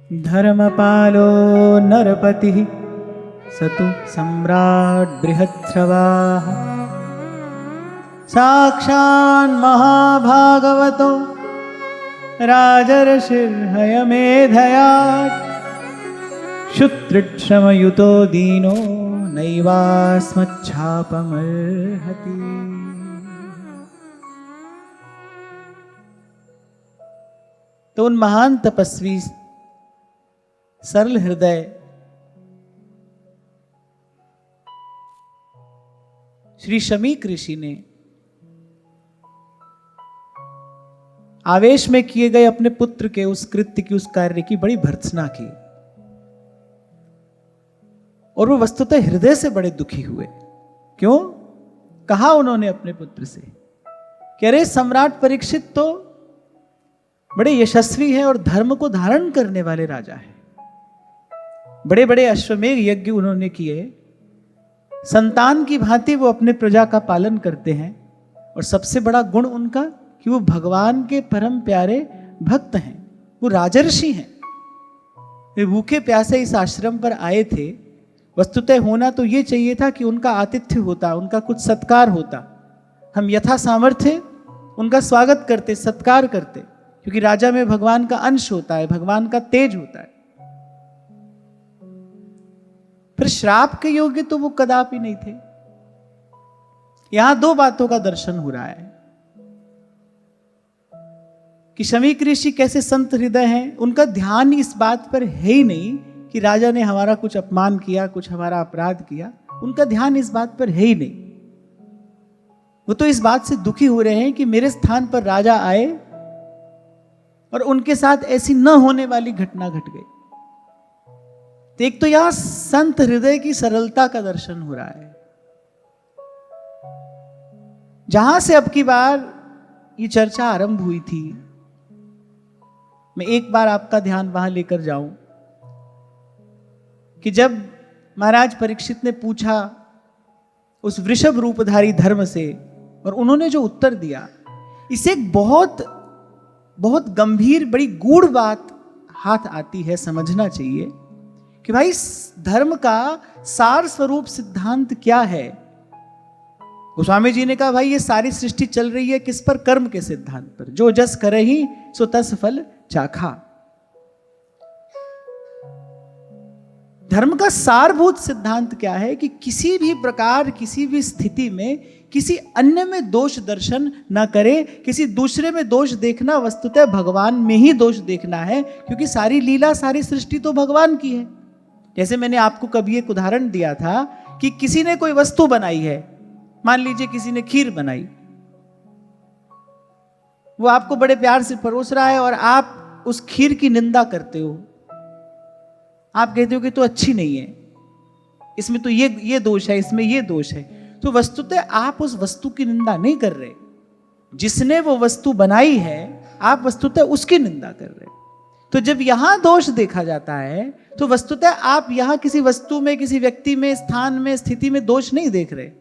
धर्मपालो नरपतिः सतु सम्राट् बृहत्स्रवाः साक्षान् महाभागवतो राजर्षिर्हयमेधयात् शुत्रुक्षमयुतो दीनो नैवास्मच्छापमर्हति। तो उन महान तपस्वी सरल हृदय श्री शमीक ऋषि ने आवेश में किए गए अपने पुत्र के उस कृत्य की, उस कार्य की बड़ी भर्त्सना की और वो वस्तुतः हृदय से बड़े दुखी हुए। क्यों? कहा उन्होंने अपने पुत्र से कि अरे सम्राट परीक्षित तो बड़े यशस्वी हैं और धर्म को धारण करने वाले राजा हैं। बड़े बड़े अश्वमेध यज्ञ उन्होंने किए, संतान की भांति वो अपने प्रजा का पालन करते हैं और सबसे बड़ा गुण उनका कि वो भगवान के परम प्यारे भक्त हैं, वो राजर्षि हैं। वे भूखे प्यासे इस आश्रम पर आए थे। वस्तुतः होना तो ये चाहिए था कि उनका आतिथ्य होता, उनका कुछ सत्कार होता। हम यथा सामर्थ्य उनका स्वागत करते, सत्कार करते, क्योंकि राजा में भगवान का अंश होता है, भगवान का तेज होता है। फिर श्राप के योग्य तो वो कदापि नहीं थे। यहां दो बातों का दर्शन हो रहा है कि शमीक ऋषि कैसे संत हृदय हैं। उनका ध्यान इस बात पर है ही नहीं कि राजा ने हमारा कुछ अपमान किया, कुछ हमारा अपराध किया। उनका ध्यान इस बात पर है ही नहीं। वो तो इस बात से दुखी हो रहे हैं कि मेरे स्थान पर राजा आए और उनके साथ ऐसी न होने वाली घटना घट गई। तो एक तो यहां संत हृदय की सरलता का दर्शन हो रहा है। जहां से अब की बार ये चर्चा आरंभ हुई थी, मैं एक बार आपका ध्यान वहां लेकर जाऊं कि जब महाराज परीक्षित ने पूछा उस वृषभ रूपधारी धर्म से और उन्होंने जो उत्तर दिया, इसे एक बहुत बहुत गंभीर, बड़ी गूढ़ बात हाथ आती है। समझना चाहिए कि भाई धर्म का सार स्वरूप सिद्धांत क्या है। गोस्वामी जी ने कहा भाई ये सारी सृष्टि चल रही है किस पर? कर्म के सिद्धांत पर। जो जस करे ही सो तस फल चाखा। धर्म का सारभूत सिद्धांत क्या है कि किसी भी प्रकार, किसी भी स्थिति में किसी अन्य में दोष दर्शन ना करे। किसी दूसरे में दोष देखना वस्तुतः भगवान में ही दोष देखना है, क्योंकि सारी लीला, सारी सृष्टि तो भगवान की है। जैसे मैंने आपको कभी एक उदाहरण दिया था कि किसी ने कोई वस्तु बनाई है, मान लीजिए किसी ने खीर बनाई, वो आपको बड़े प्यार से परोस रहा है और आप उस खीर की निंदा करते हो। आप कहते हो कि तो अच्छी नहीं है, इसमें तो ये दोष है, इसमें ये दोष है। तो वस्तुतः आप उस वस्तु की निंदा नहीं कर रहे। जिसने वो वस्तु बनाई है, आप वस्तुतः उसकी निंदा कर रहे। तो जब यहां दोष देखा जाता है तो वस्तुतः आप यहां किसी वस्तु में, किसी व्यक्ति में, स्थान में, स्थिति में दोष नहीं देख रहे।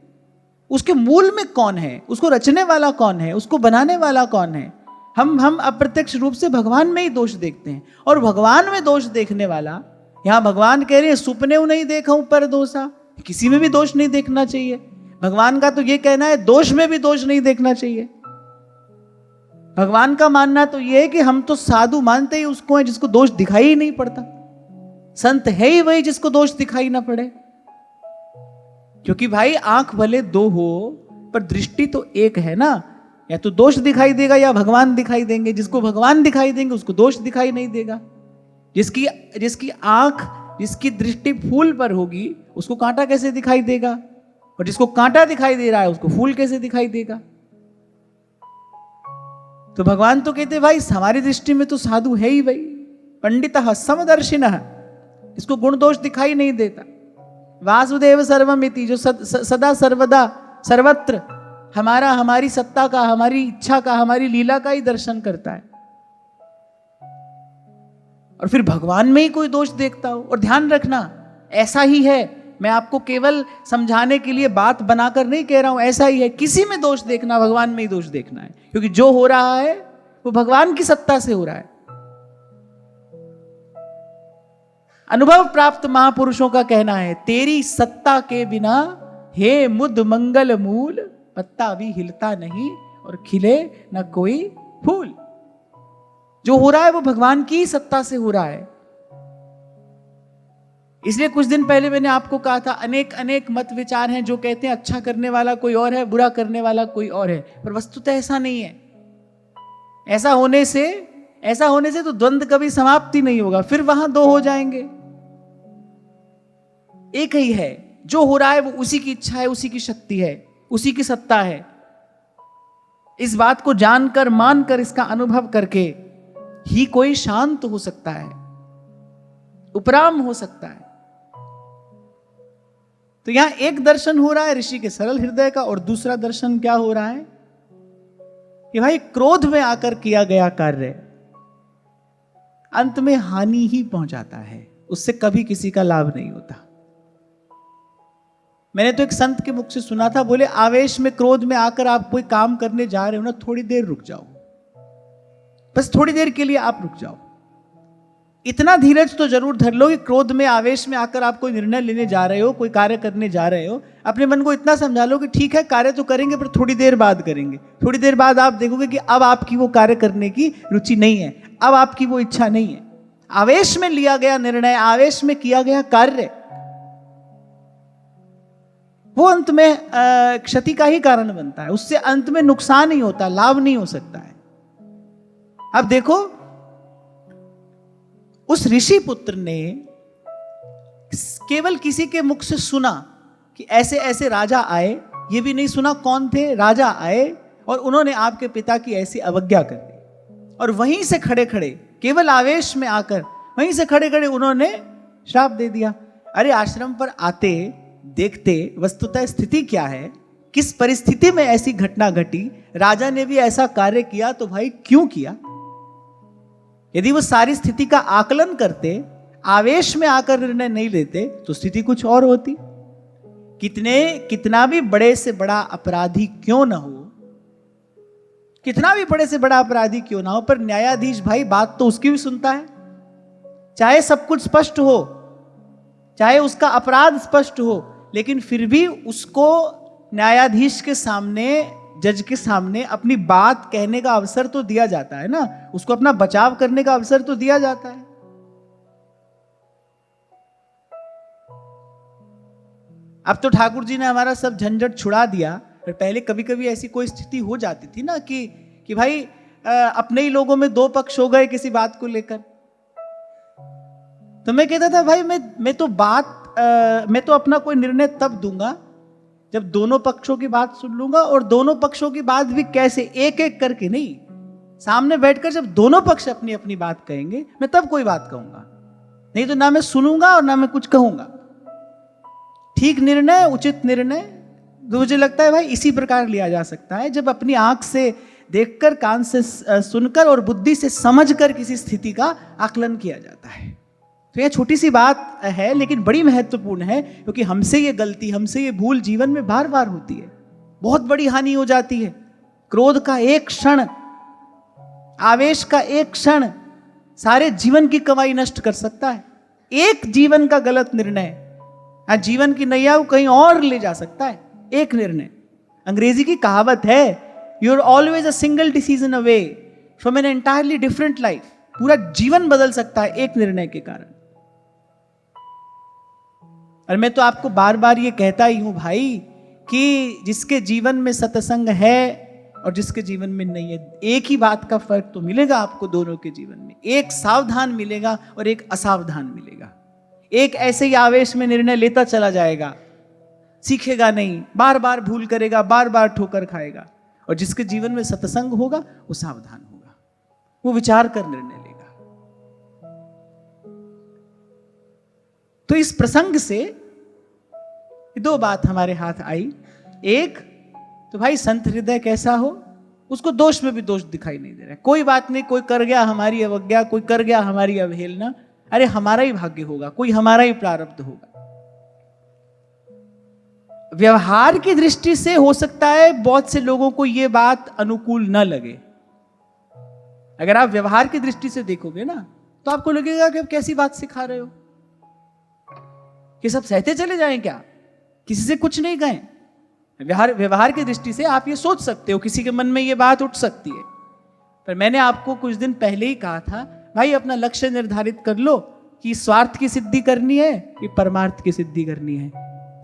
उसके मूल में कौन है, उसको रचने वाला कौन है, उसको बनाने वाला कौन है। हम अप्रत्यक्ष रूप से भगवान में ही दोष देखते हैं। और भगवान में दोष देखने वाला, यहां भगवान कह रहे हैं सुपने नहीं देखा पर दोषा, किसी में भी दोष नहीं देखना चाहिए। भगवान का तो यह कहना है दोष में भी दोष नहीं देखना चाहिए। भगवान का मानना तो यह है कि हम तो साधु मानते ही उसको है जिसको दोष दिखाई ही नहीं पड़ता। संत है ही वही जिसको दोष दिखाई ना पड़े। क्योंकि भाई आंख भले दो हो पर दृष्टि तो एक है ना। या तो दोष दिखाई देगा या भगवान दिखाई देंगे। जिसको भगवान दिखाई देंगे उसको दोष दिखाई नहीं देगा। जिसकी आंख, जिसकी दृष्टि फूल पर होगी उसको कांटा कैसे दिखाई देगा, और जिसको कांटा दिखाई दे रहा है उसको फूल कैसे दिखाई देगा। तो भगवान तो कहते भाई हमारी दृष्टि में तो साधु है ही वही, पंडितः समदर्शिनः, इसको गुण दोष दिखाई नहीं देता। वासुदेव सर्वमिति, जो सदा सर्वदा सर्वत्र हमारा, हमारी सत्ता का, हमारी इच्छा का, हमारी लीला का ही दर्शन करता है। और फिर भगवान में ही कोई दोष देखता हो। और ध्यान रखना ऐसा ही है, मैं आपको केवल समझाने के लिए बात बनाकर नहीं कह रहा हूं, ऐसा ही है। किसी में दोष देखना, भगवान में ही दोष देखना है, क्योंकि जो हो रहा है वो भगवान की सत्ता से हो रहा है। अनुभव प्राप्त महापुरुषों का कहना है, तेरी सत्ता के बिना हे मुद मंगल मूल, पत्ता भी हिलता नहीं और खिले न कोई फूल। जो हो रहा है वो भगवान की ही सत्ता से हो रहा है। इसलिए कुछ दिन पहले मैंने आपको कहा था, अनेक अनेक मत विचार हैं जो कहते हैं अच्छा करने वाला कोई और है, बुरा करने वाला कोई और है, पर वस्तुतः ऐसा नहीं है। ऐसा होने से तो द्वंद्व कभी समाप्ति नहीं होगा, फिर वहां दो हो जाएंगे। एक ही है, जो हो रहा है वो उसी की इच्छा है, उसी की शक्ति है, उसी की सत्ता है। इस बात को जानकर मानकर इसका अनुभव करके ही कोई शांत हो सकता है, उपराम हो सकता है। तो यहां एक दर्शन हो रहा है ऋषि के सरल हृदय का, और दूसरा दर्शन क्या हो रहा है कि भाई क्रोध में आकर किया गया कार्य अंत में हानि ही पहुंचाता है, उससे कभी किसी का लाभ नहीं होता। मैंने तो एक संत के मुख से सुना था, बोले आवेश में क्रोध में आकर आप कोई काम करने जा रहे हो ना, थोड़ी देर रुक जाओ, बस थोड़ी देर के लिए आप रुक जाओ। इतना धीरज तो जरूर धर लो कि क्रोध में आवेश में आकर आप कोई निर्णय लेने जा रहे हो, कोई कार्य करने जा रहे हो, अपने मन को इतना समझा लो कि ठीक है कार्य तो करेंगे पर थोड़ी देर बाद करेंगे। थोड़ी देर बाद आप देखोगे कि अब आपकी वो कार्य करने की रुचि नहीं है, अब आपकी वो इच्छा नहीं है। आवेश में लिया गया निर्णय, आवेश में किया गया कार्य, वो अंत में क्षति का ही कारण बनता है, उससे अंत में नुकसान ही होता, लाभ नहीं हो सकता है। अब देखो, उस ऋषि पुत्र ने केवल किसी के मुख से सुना कि ऐसे ऐसे राजा आए, ये भी नहीं सुना कौन थे, राजा आए और उन्होंने आपके पिता की ऐसी अवज्ञा कर दी, और वहीं से खड़े खड़े केवल आवेश में आकर वहीं से खड़े खड़े उन्होंने श्राप दे दिया। अरे आश्रम पर आते देखते वस्तुतः स्थिति क्या है, किस परिस्थिति में ऐसी घटना घटी, राजा ने भी ऐसा कार्य किया तो भाई क्यों किया। यदि वो सारी स्थिति का आकलन करते, आवेश में आकर निर्णय नहीं लेते, तो स्थिति कुछ और होती। कितना भी बड़े से बड़ा अपराधी क्यों ना हो, कितना भी बड़े से बड़ा अपराधी क्यों ना हो, पर न्यायाधीश भाई बात तो उसकी भी सुनता है। चाहे सब कुछ स्पष्ट हो, चाहे उसका अपराध स्पष्ट हो, लेकिन फिर भी उसको न्यायाधीश के सामने, जज के सामने अपनी बात कहने का अवसर तो दिया जाता है ना, उसको अपना बचाव करने का अवसर तो दिया जाता है। अब तो ठाकुर जी ने हमारा सब झंझट छुड़ा दिया, पर पहले कभी कभी ऐसी कोई स्थिति हो जाती थी ना कि भाई अपने ही लोगों में दो पक्ष हो गए किसी बात को लेकर। तो मैं कहता था भाई मैं तो अपना कोई निर्णय तब दूंगा जब दोनों पक्षों की बात सुन लूंगा, और दोनों पक्षों की बात भी कैसे, एक एक करके नहीं, सामने बैठकर जब दोनों पक्ष अपनी अपनी बात कहेंगे मैं तब कोई बात कहूंगा, नहीं तो ना मैं सुनूंगा और ना मैं कुछ कहूंगा। ठीक निर्णय, उचित निर्णय मुझे लगता है भाई इसी प्रकार लिया जा सकता है, जब अपनी आंख से देखकर, कान से सुनकर और बुद्धि से समझकर किसी स्थिति का आकलन किया जाता है। तो यह छोटी सी बात है लेकिन बड़ी महत्वपूर्ण है, क्योंकि हमसे ये गलती, हमसे ये भूल जीवन में बार बार होती है, बहुत बड़ी हानि हो जाती है। क्रोध का एक क्षण, आवेश का एक क्षण सारे जीवन की कमाई नष्ट कर सकता है। एक जीवन का गलत निर्णय जीवन की नैया को कहीं और ले जा सकता है, एक निर्णय। अंग्रेजी की कहावत है, you are always a single decision away from an entirely different life. पूरा जीवन बदल सकता है एक निर्णय के कारण। और मैं तो आपको बार बार ये कहता ही हूं भाई कि जिसके जीवन में सत्संग है और जिसके जीवन में नहीं है, एक ही बात का फर्क तो मिलेगा आपको दोनों के जीवन में। एक सावधान मिलेगा और एक असावधान मिलेगा। एक ऐसे ही आवेश में निर्णय लेता चला जाएगा, सीखेगा नहीं, बार बार भूल करेगा, बार बार ठोकर खाएगा। और जिसके जीवन में सत्संग होगा वो सावधान होगा, वो विचार कर निर्णय लेगा। तो इस प्रसंग से दो बात हमारे हाथ आई। एक तो भाई संत हृदय कैसा हो, उसको दोष में भी दोष दिखाई नहीं दे रहा है। कोई बात नहीं, कोई कर गया हमारी अवज्ञा, कोई कर गया हमारी अवहेलना, अरे हमारा ही भाग्य होगा, कोई हमारा ही प्रारब्ध होगा। व्यवहार की दृष्टि से हो सकता है बहुत से लोगों को यह बात अनुकूल न लगे। अगर आप व्यवहार की दृष्टि से देखोगे ना, तो आपको लगेगा कि आप कैसी बात सिखा रहे हो, कि सब सहते चले जाएं क्या, किसी से कुछ नहीं कहें? व्यवहार की दृष्टि से आप ये सोच सकते हो, किसी के मन में ये बात उठ सकती है। पर मैंने आपको कुछ दिन पहले ही कहा था, भाई अपना लक्ष्य निर्धारित कर लो कि स्वार्थ की सिद्धि करनी है कि परमार्थ की सिद्धि करनी है।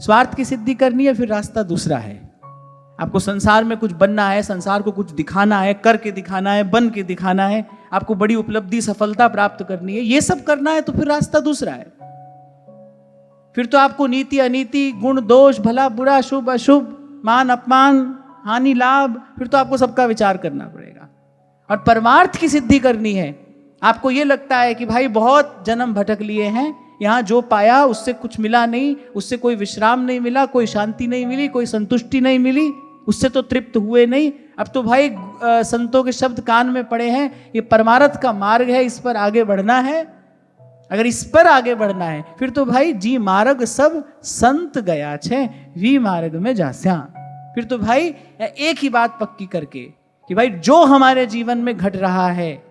स्वार्थ की सिद्धि करनी है, फिर रास्ता दूसरा है। आपको संसार में कुछ बनना है, संसार को कुछ दिखाना है, करके दिखाना है, बन के दिखाना है, आपको बड़ी उपलब्धि सफलता प्राप्त करनी है, ये सब करना है, तो फिर रास्ता दूसरा है। फिर तो आपको नीति अनीति, गुण दोष, भला बुरा, शुभ अशुभ, मान अपमान, हानि लाभ, फिर तो आपको सबका विचार करना पड़ेगा। और परमार्थ की सिद्धि करनी है। आपको ये लगता है कि भाई बहुत जन्म भटक लिए हैं, यहाँ जो पाया उससे कुछ मिला नहीं, उससे कोई विश्राम नहीं मिला, कोई शांति नहीं मिली, कोई संतुष्टि नहीं मिली, उससे तो तृप्त हुए नहीं। अब तो भाई संतों के शब्द कान में पड़े हैं, ये परमार्थ का मार्ग है, इस पर आगे बढ़ना है। अगर इस पर आगे बढ़ना है, फिर तो भाई जी मार्ग सब संत गया छे, वी मार्ग में जास्या। फिर तो भाई एक ही बात पक्की करके कि भाई जो हमारे जीवन में घट रहा है,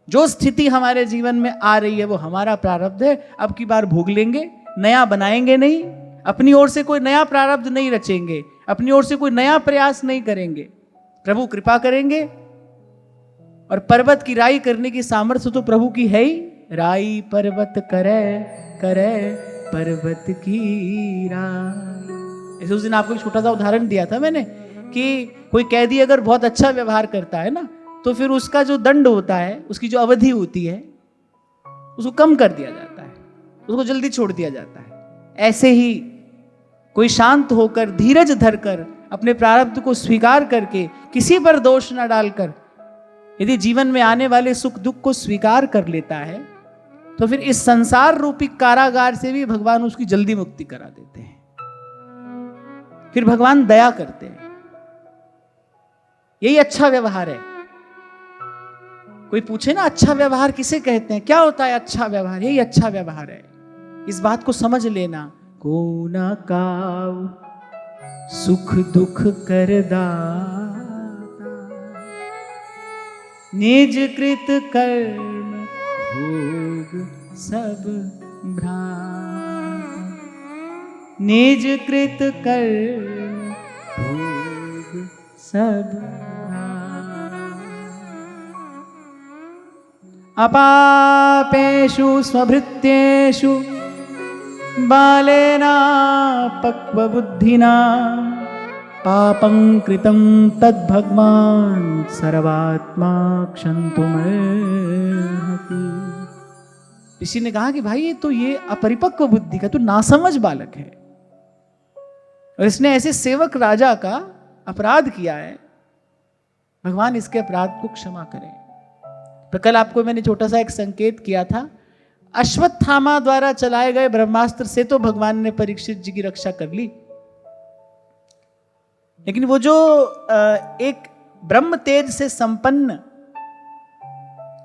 जो स्थिति हमारे जीवन में आ रही है, वो हमारा प्रारब्ध है, अब की बार भोग लेंगे, नया बनाएंगे नहीं, अपनी ओर से कोई नया प्रारब्ध नहीं रचेंगे, अपनी ओर से कोई नया प्रयास नहीं करेंगे। प्रभु कृपा करेंगे। और पर्वत की राई करने की सामर्थ्य तो प्रभु की है ही। राई पर्वत करे करे पर्वत की राई। ऐसे उस दिन आपको एक छोटा सा उदाहरण दिया था मैंने कि कोई कैदी अगर बहुत अच्छा व्यवहार करता है ना, तो फिर उसका जो दंड होता है, उसकी जो अवधि होती है, उसको कम कर दिया जाता है, उसको जल्दी छोड़ दिया जाता है। ऐसे ही कोई शांत होकर, धीरज धरकर, अपने प्रारब्ध को स्वीकार करके, किसी पर दोष न डालकर, यदि जीवन में आने वाले सुख दुख को स्वीकार कर लेता है, तो फिर इस संसार रूपी कारागार से भी भगवान उसकी जल्दी मुक्ति करा देते हैं। फिर भगवान दया करते हैं। यही अच्छा व्यवहार है। कोई पूछे ना अच्छा व्यवहार किसे कहते हैं, क्या होता है अच्छा व्यवहार? यही अच्छा व्यवहार है। इस बात को समझ लेना। को ना काऊ सुख दुख कर दाता, निज कृत कर्म भोग सब भ्राता, निज कृत कर्म भोग सब अपापेषु स्वभृत्येषु बालेना पक्वबुद्धिना पापं कृतं तद्भगवान् सर्वात्मा क्षन्तुमर्हति। ऋषि ने कहा कि भाई ये अपरिपक्व बुद्धि का, तू नासमझ बालक है, और इसने ऐसे सेवक राजा का अपराध किया है, भगवान इसके अपराध को क्षमा करें। तो कल आपको मैंने छोटा सा एक संकेत किया था, अश्वत्थामा द्वारा चलाए गए ब्रह्मास्त्र से तो भगवान ने परीक्षित जी की रक्षा कर ली, लेकिन वो जो एक ब्रह्म तेज से संपन्न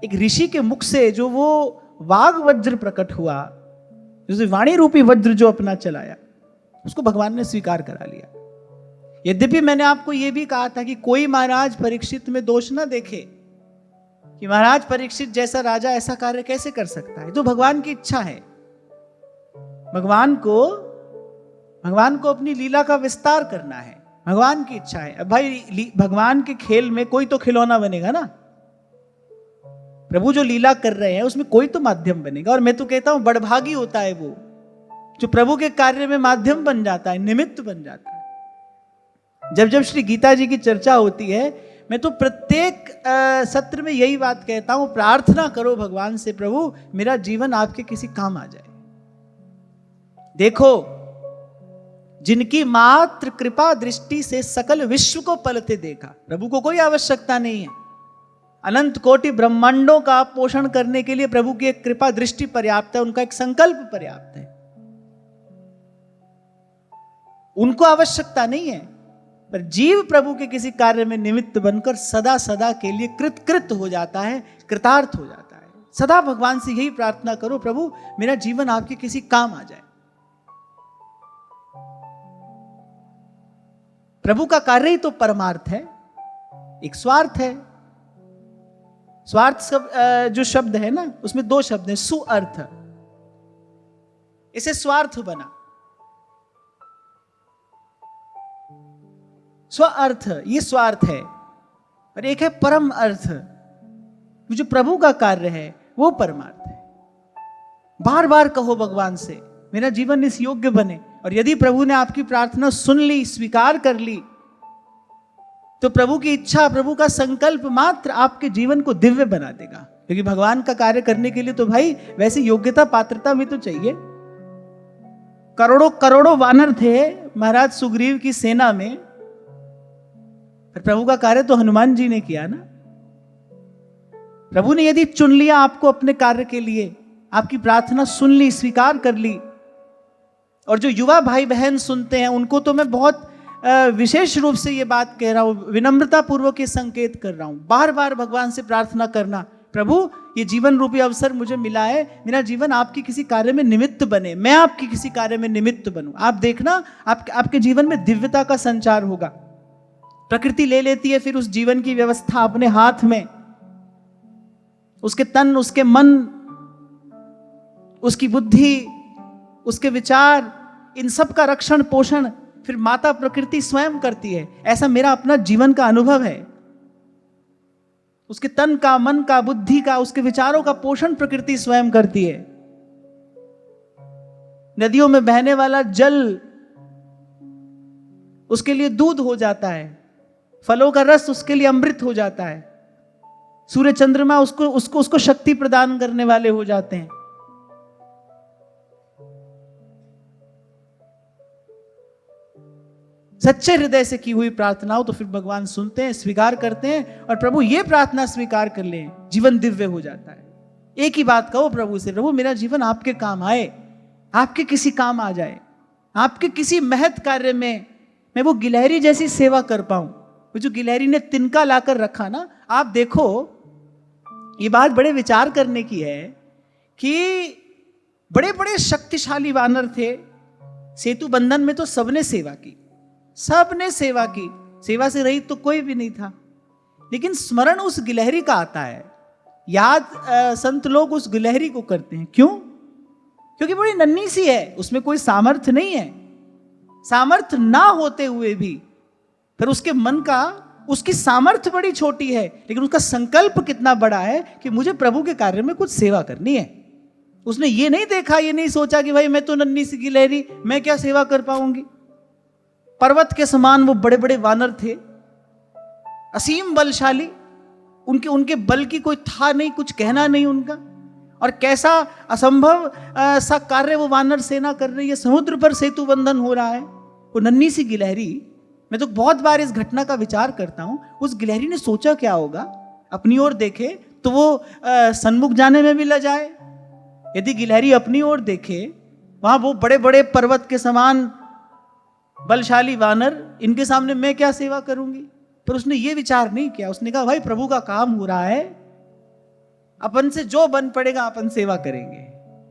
एक ऋषि के मुख से जो वो वाग वज्र प्रकट हुआ, जो वाणी रूपी वज्र जो अपना चलाया, उसको भगवान ने स्वीकार करा लिया। यद्यपि मैंने आपको यह भी कहा था कि कोई महाराज परीक्षित में दोष ना देखे कि महाराज परीक्षित जैसा राजा ऐसा कार्य कैसे कर सकता है। तो भगवान की इच्छा है, भगवान को अपनी लीला का विस्तार करना है, भगवान की इच्छा है। अब भाई भगवान के खेल में कोई तो खिलौना बनेगा ना, प्रभु जो लीला कर रहे हैं उसमें कोई तो माध्यम बनेगा। और मैं तो कहता हूं बड़भागी होता है वो जो प्रभु के कार्य में माध्यम बन जाता है, निमित्त बन जाता है। जब जब श्री गीता जी की चर्चा होती है, मैं तो प्रत्येक सत्र में यही बात कहता हूं, प्रार्थना करो भगवान से, प्रभु मेरा जीवन आपके किसी काम आ जाए। देखो, जिनकी मात्र कृपा दृष्टि से सकल विश्व को पलते देखा, प्रभु को कोई आवश्यकता नहीं है, अनंत कोटि ब्रह्मांडों का पोषण करने के लिए प्रभु की एक कृपा दृष्टि पर्याप्त है, उनका एक संकल्प पर्याप्त है, उनको आवश्यकता नहीं है। पर जीव प्रभु के किसी कार्य में निमित्त बनकर सदा सदा के लिए कृत हो जाता है, कृतार्थ हो जाता है। सदा भगवान से यही प्रार्थना करो, प्रभु मेरा जीवन आपके किसी काम आ जाए। प्रभु का कार्य ही तो परमार्थ है, एक स्वार्थ है। स्वार्थ जो शब्द है ना, उसमें दो शब्द हैं, सुअर्थ, इसे स्वार्थ बना। स्व अर्थ, ये स्वार्थ है, और एक है परम अर्थ, जो प्रभु का कार्य है वो परमार्थ है। बार बार कहो भगवान से मेरा जीवन इस योग्य बने, और यदि प्रभु ने आपकी प्रार्थना सुन ली, स्वीकार कर ली, तो प्रभु की इच्छा, प्रभु का संकल्प मात्र आपके जीवन को दिव्य बना देगा। क्योंकि भगवान का कार्य करने के लिए तो भाई वैसी योग्यता पात्रता भी तो चाहिए। करोड़ों करोड़ों वानर थे महाराज सुग्रीव की सेना में, पर प्रभु का कार्य तो हनुमान जी ने किया ना। प्रभु ने यदि चुन लिया आपको अपने कार्य के लिए, आपकी प्रार्थना सुन ली, स्वीकार कर ली, और जो युवा भाई बहन सुनते हैं उनको तो मैं बहुत विशेष रूप से ये बात कह रहा हूं, विनम्रता पूर्वक ये संकेत कर रहा हूं, बार बार भगवान से प्रार्थना करना, प्रभु ये जीवन रूपी अवसर मुझे मिला है, मेरा जीवन आपकी किसी कार्य में निमित्त बने, मैं आपकी किसी कार्य में निमित्त बनूं। आप देखना आपके जीवन में दिव्यता का संचार होगा। प्रकृति ले लेती है फिर उस जीवन की व्यवस्था अपने हाथ में, उसके तन, उसके मन, उसकी बुद्धि, उसके विचार, इन सब का रक्षण पोषण फिर माता प्रकृति स्वयं करती है। ऐसा मेरा अपना जीवन का अनुभव है। उसके तन का, मन का, बुद्धि का, उसके विचारों का पोषण प्रकृति स्वयं करती है। नदियों में बहने वाला जल उसके लिए दूध हो जाता है, फलों का रस उसके लिए अमृत हो जाता है, सूर्य चंद्रमा उसको शक्ति प्रदान करने वाले हो जाते हैं। सच्चे हृदय से की हुई प्रार्थनाओं तो फिर भगवान सुनते हैं, स्वीकार करते हैं, और प्रभु ये प्रार्थना स्वीकार कर लें, जीवन दिव्य हो जाता है। एक ही बात कहो प्रभु से, प्रभु मेरा जीवन आपके काम आए, आपके किसी काम आ जाए, आपके किसी महत् कार्य में मैं वो गिलहरी जैसी सेवा कर पाऊं। वो जो गिलहरी ने तिनका लाकर रखा ना, आप देखो ये बात बड़े विचार करने की है कि बड़े बड़े शक्तिशाली वानर थे, सेतु बंधन में तो सबने सेवा की, सबने सेवा की, सेवा से रहित तो कोई भी नहीं था। लेकिन स्मरण उस गिलहरी का आता है, याद संत लोग उस गिलहरी को करते हैं। क्यों? क्योंकि बड़ी नन्ही सी है, उसमें कोई सामर्थ्य नहीं है। सामर्थ्य ना होते हुए भी फिर उसके मन का, उसकी सामर्थ्य बड़ी छोटी है, लेकिन उसका संकल्प कितना बड़ा है कि मुझे प्रभु के कार्य में कुछ सेवा करनी है। उसने ये नहीं देखा, ये नहीं सोचा कि भाई मैं तो नन्ही सी गिलहरी, मैं क्या सेवा कर पाऊंगी। पर्वत के समान वो बड़े बड़े वानर थे, असीम बलशाली, उनके बल की कोई था नहीं, कुछ कहना नहीं उनका। और कैसा असंभव सा कार्य वो वानर सेना कर रही है, समुद्र पर सेतु बंधन हो रहा है। वो नन्ही सी गिलहरी, मैं तो बहुत बार इस घटना का विचार करता हूं, उस गिलहरी ने सोचा क्या होगा, अपनी ओर देखे तो वो सन्मुख जाने में भी लजाए। यदि गिलहरी अपनी ओर देखे, वहां वो बड़े बड़े पर्वत के समान बलशाली वानर, इनके सामने मैं क्या सेवा करूंगी। पर उसने ये विचार नहीं किया, उसने कहा भाई प्रभु का काम हो रहा है, अपन से जो बन पड़ेगा अपन सेवा करेंगे।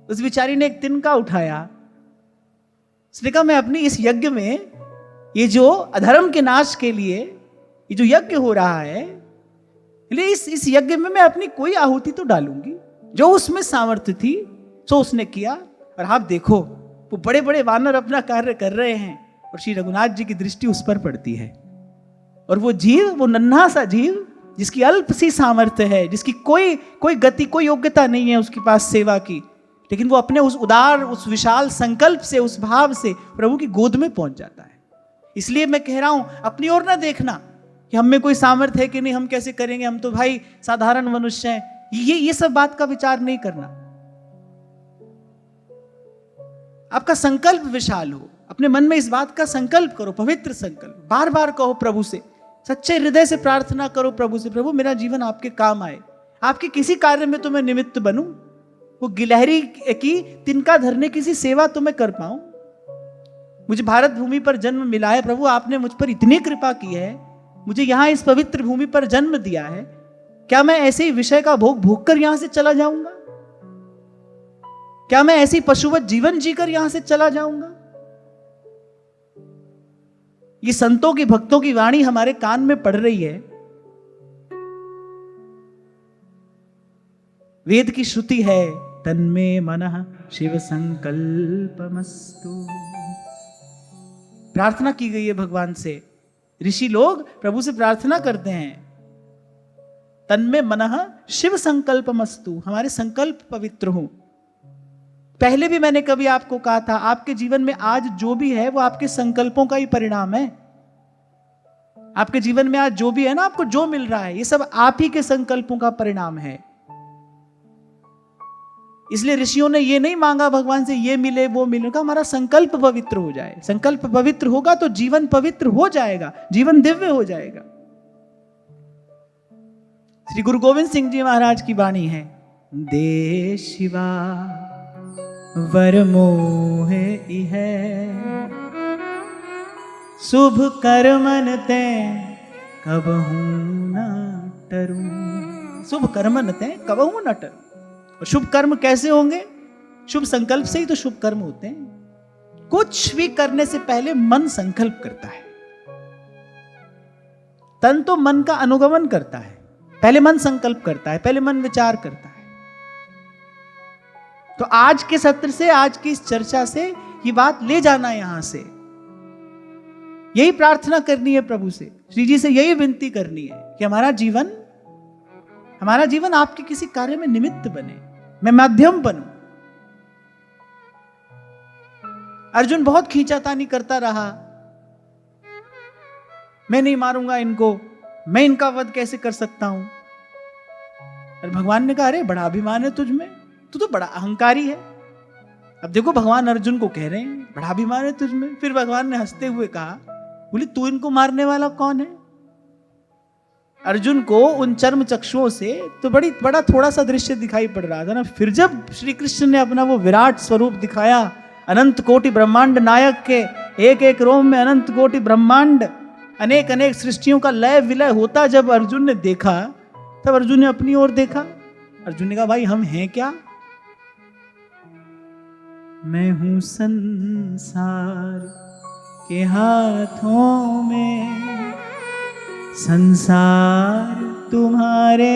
उस बिचारी ने एक तिनका उठाया, उसने कहा मैं अपनी इस यज्ञ में, ये जो अधर्म के नाश के लिए ये जो यज्ञ हो रहा है, इस यज्ञ में मैं अपनी कोई आहुति तो डालूंगी। जो उसमें सामर्थ्य थी सो उसने किया। और आप देखो वो बड़े बड़े वानर अपना कार्य कर रहे हैं, और श्री रघुनाथ जी की दृष्टि उस पर पड़ती है। और वो जीव, वो नन्हा सा जीव जिसकी अल्प सी सामर्थ्य है, जिसकी कोई गति, कोई योग्यता नहीं है उसके पास सेवा की, लेकिन वो अपने उस उदार, उस विशाल संकल्प से, उस भाव से प्रभु की गोद में पहुंच जाता है। इसलिए मैं कह रहा हूं, अपनी ओर ना देखना कि हम में कोई सामर्थ्य है कि नहीं, हम कैसे करेंगे, हम तो भाई साधारण मनुष्य हैं, ये सब बात का विचार नहीं करना। आपका संकल्प विशाल हो, अपने मन में इस बात का संकल्प करो, पवित्र संकल्प, बार बार कहो प्रभु से, सच्चे हृदय से प्रार्थना करो प्रभु से, प्रभु मेरा जीवन आपके काम आए, आपके किसी कार्य में तो मैं निमित्त बनूं, वो गिलहरी की तिनका धरने किसी सेवा तो मैं कर पाऊं। मुझे भारत भूमि पर जन्म मिला है प्रभु, आपने मुझ पर इतनी कृपा की है, मुझे यहां इस पवित्र भूमि पर जन्म दिया है, क्या मैं ऐसे ही विषय का भोग भोग कर यहां से चला जाऊंगा? क्या मैं ऐसी पशुवत जीवन जीकर यहां से चला जाऊंगा? ये संतों की, भक्तों की वाणी हमारे कान में पड़ रही है। वेद की श्रुति है, तन्मे मनः शिव संकल्पमस्तु। प्रार्थना की गई है भगवान से ऋषि लोग प्रभु से प्रार्थना करते हैं, तन्मे मनः शिव संकल्पमस्तु, हमारे संकल्प पवित्र हो। पहले भी मैंने कभी आपको कहा था, आपके जीवन में आज जो भी है वो आपके संकल्पों का ही परिणाम है। आपके जीवन में आज जो भी है ना, आपको जो मिल रहा है, ये सब आप ही के संकल्पों का परिणाम है। इसलिए ऋषियों ने ये नहीं मांगा भगवान से ये मिले वो मिले, का हमारा संकल्प पवित्र हो जाए। संकल्प पवित्र होगा तो जीवन पवित्र हो जाएगा, जीवन दिव्य हो जाएगा। श्री गुरु गोविंद सिंह जी महाराज की वाणी है, दे शिवा वर मोहे इहै, शुभ कर्मन ते कबहू न टरूं। शुभ कर्मन ते कबहू न टरूं। और शुभ कर्म कैसे होंगे? शुभ संकल्प से ही तो शुभ कर्म होते हैं। कुछ भी करने से पहले मन संकल्प करता है, तन तो मन का अनुगमन करता है, पहले मन संकल्प करता है, पहले मन विचार करता है। तो आज के सत्र से, आज की इस चर्चा से ये बात ले जाना है यहां से, यही प्रार्थना करनी है प्रभु से, श्री जी से यही विनती करनी है कि हमारा जीवन आपके किसी कार्य में निमित्त बने, मैं माध्यम बनूं। अर्जुन बहुत खींचातानी करता रहा, मैं नहीं मारूंगा इनको, मैं इनका वध कैसे कर सकता हूं। और भगवान ने कहा, अरे बड़ा अभिमान है तुझ में, तू तो बड़ा अहंकारी है। अब देखो भगवान अर्जुन को कह रहे हैं बड़ा अभिमान है तुझ में। फिर भगवान ने हंसते हुए कहा, बोले तू इनको मारने वाला कौन है? अर्जुन को उन चर्म चक्षुओं से तो बड़ा थोड़ा सा दृश्य दिखाई पड़ रहा था ना। फिर जब श्री कृष्ण ने अपना वो विराट स्वरूप दिखाया, अनंत कोटि ब्रह्मांड नायक के एक एक रोम में अनंत कोटि ब्रह्मांड, अनेक अनेक सृष्टियों का लय विलय होता जब अर्जुन ने देखा, तब अर्जुन ने अपनी ओर देखा। अर्जुन ने कहा, भाई हम हैं क्या? मैं हूं संसार के हाथों में, संसार तुम्हारे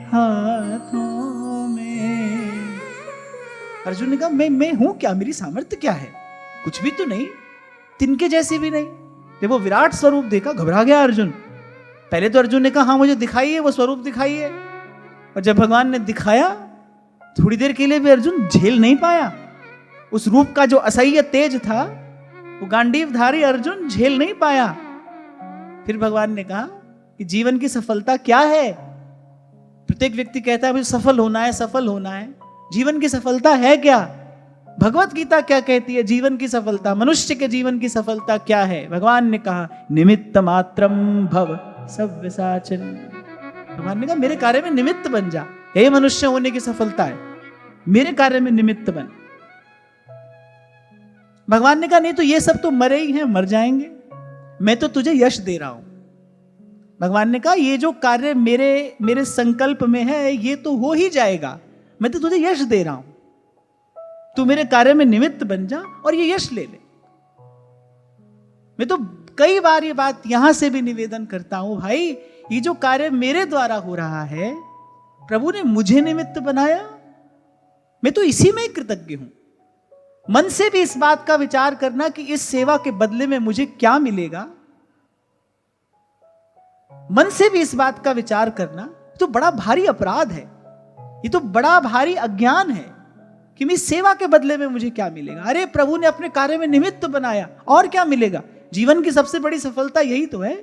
हाथों में। अर्जुन ने कहा, मैं हूं क्या? मेरी सामर्थ्य क्या है? कुछ भी तो नहीं, तिनके जैसे भी नहीं। जब वो विराट स्वरूप देखा, घबरा गया अर्जुन। पहले तो अर्जुन ने कहा, हाँ मुझे दिखाइए, वो स्वरूप दिखाइए। और जब भगवान ने दिखाया, थोड़ी देर के लिए भी अर्जुन झेल नहीं पाया। उस रूप का जो असह्य तेज था, वो गांडीवधारी अर्जुन झेल नहीं पाया। फिर भगवान ने कहा कि जीवन की सफलता क्या है? प्रत्येक व्यक्ति कहता है मुझे सफल होना है, सफल होना है। जीवन की सफलता है क्या? भगवत गीता क्या कहती है? जीवन की सफलता, मनुष्य के जीवन की सफलता क्या है? भगवान ने कहा, निमित्त मात्रम भव सव्यसाचन। भगवान ने कहा, मेरे कार्य में निमित्त बन जा, यही मनुष्य होने की सफलता है, मेरे कार्य में निमित्त बन। भगवान ने कहा, नहीं तो ये सब तो मरे ही हैं, मर जाएंगे, मैं तो तुझे यश दे रहा हूं। भगवान ने कहा, ये जो कार्य मेरे संकल्प में है, ये तो हो ही जाएगा, मैं तो तुझे यश दे रहा हूं, तू मेरे कार्य में निमित्त बन जा और ये यश ले ले। मैं तो कई बार ये बात यहां से भी निवेदन करता हूं, भाई ये जो कार्य मेरे द्वारा हो रहा है, प्रभु ने मुझे निमित्त बनाया, मैं तो इसी में कृतज्ञ हूं। मन से भी इस बात का विचार करना कि इस सेवा के बदले में मुझे क्या मिलेगा, मन से भी इस बात का विचार करना तो बड़ा भारी अपराध है, ये तो बड़ा भारी अज्ञान है कि मैं सेवा के बदले में मुझे क्या मिलेगा। अरे प्रभु ने अपने कार्य में निमित्त बनाया, और क्या मिलेगा? जीवन की सबसे बड़ी सफलता यही तो है।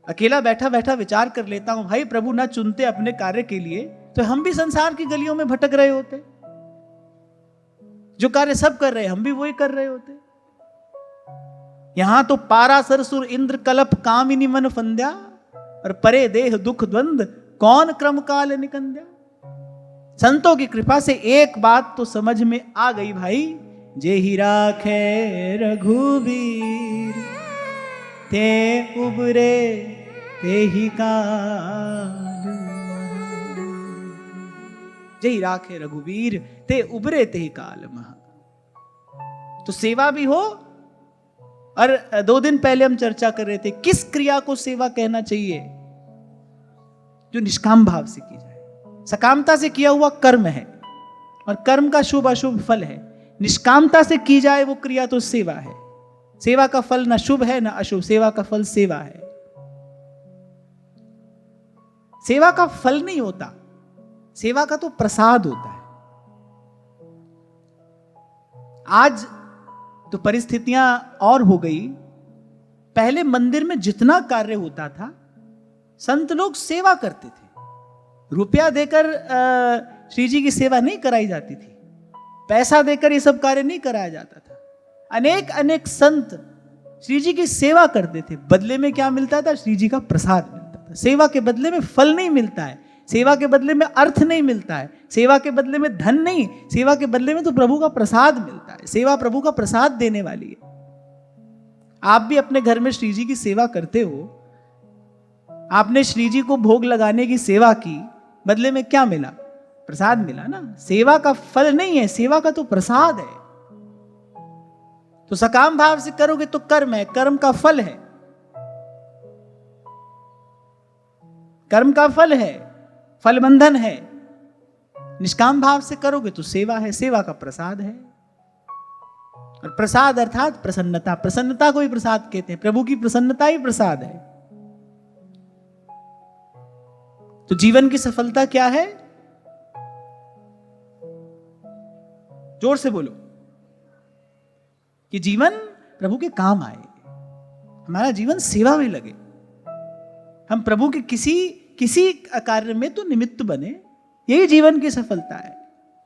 अकेला बैठा बैठा विचार कर लेता हूं, भाई प्रभु ना चुनते अपने कार्य के लिए तो हम भी संसार की गलियों में भटक रहे होते। जो कार्य सब कर रहे, हम भी वही कर रहे होते। यहां तो पारासर सुर इंद्र कलप कामिनी मन फंद्या, और परे देह दुख द्वंद कौन क्रम काल निकंद्या। संतों की कृपा से एक बात तो समझ में आ गई भाई, जे ही राखे रघुबीर ते उबरे ते ही काल, जे ही राखे रघुबीर ते उबरे ते ही काल महा। तो सेवा भी हो, और 2 दिन पहले हम चर्चा कर रहे थे किस क्रिया को सेवा कहना चाहिए, जो निष्काम भाव से की जाए। सकामता से किया हुआ कर्म है और कर्म का शुभ अशुभ फल है, निष्कामता से की जाए वो क्रिया तो सेवा है। सेवा का फल ना शुभ है ना अशुभ, सेवा का फल सेवा है। सेवा का फल नहीं होता, सेवा का तो प्रसाद होता है। आज तो परिस्थितियां और हो गई। पहले मंदिर में जितना कार्य होता था, संत लोग सेवा करते थे। रुपया देकर श्री जी की सेवा नहीं कराई जाती थी, पैसा देकर ये सब कार्य नहीं कराया जाता था। अनेक अनेक संत श्री जी की सेवा करते थे। बदले में क्या मिलता था? श्री जी का प्रसाद मिलता था। सेवा के बदले में फल नहीं मिलता है, सेवा के बदले में अर्थ नहीं मिलता है, सेवा के बदले में धन नहीं, सेवा के बदले में तो प्रभु का प्रसाद मिलता है। सेवा प्रभु का प्रसाद देने वाली है। आप भी अपने घर में श्री जी की सेवा करते हो, आपने श्री जी को भोग लगाने की सेवा की, बदले में क्या मिला? प्रसाद मिला ना। सेवा का फल नहीं है, सेवा का तो प्रसाद है। तो सकाम भाव से करोगे तो कर्म है, कर्म का फल है, कर्म का फल है, फल बंधन है। निष्काम भाव से करोगे तो सेवा है, सेवा का प्रसाद है। और प्रसाद अर्थात प्रसन्नता, प्रसन्नता को ही प्रसाद कहते हैं। प्रभु की प्रसन्नता ही प्रसाद है। तो जीवन की सफलता क्या है? जोर से बोलो कि जीवन प्रभु के काम आए, हमारा जीवन सेवा में लगे, हम प्रभु के किसी कार्य में तो निमित्त बने। यही जीवन की सफलता है।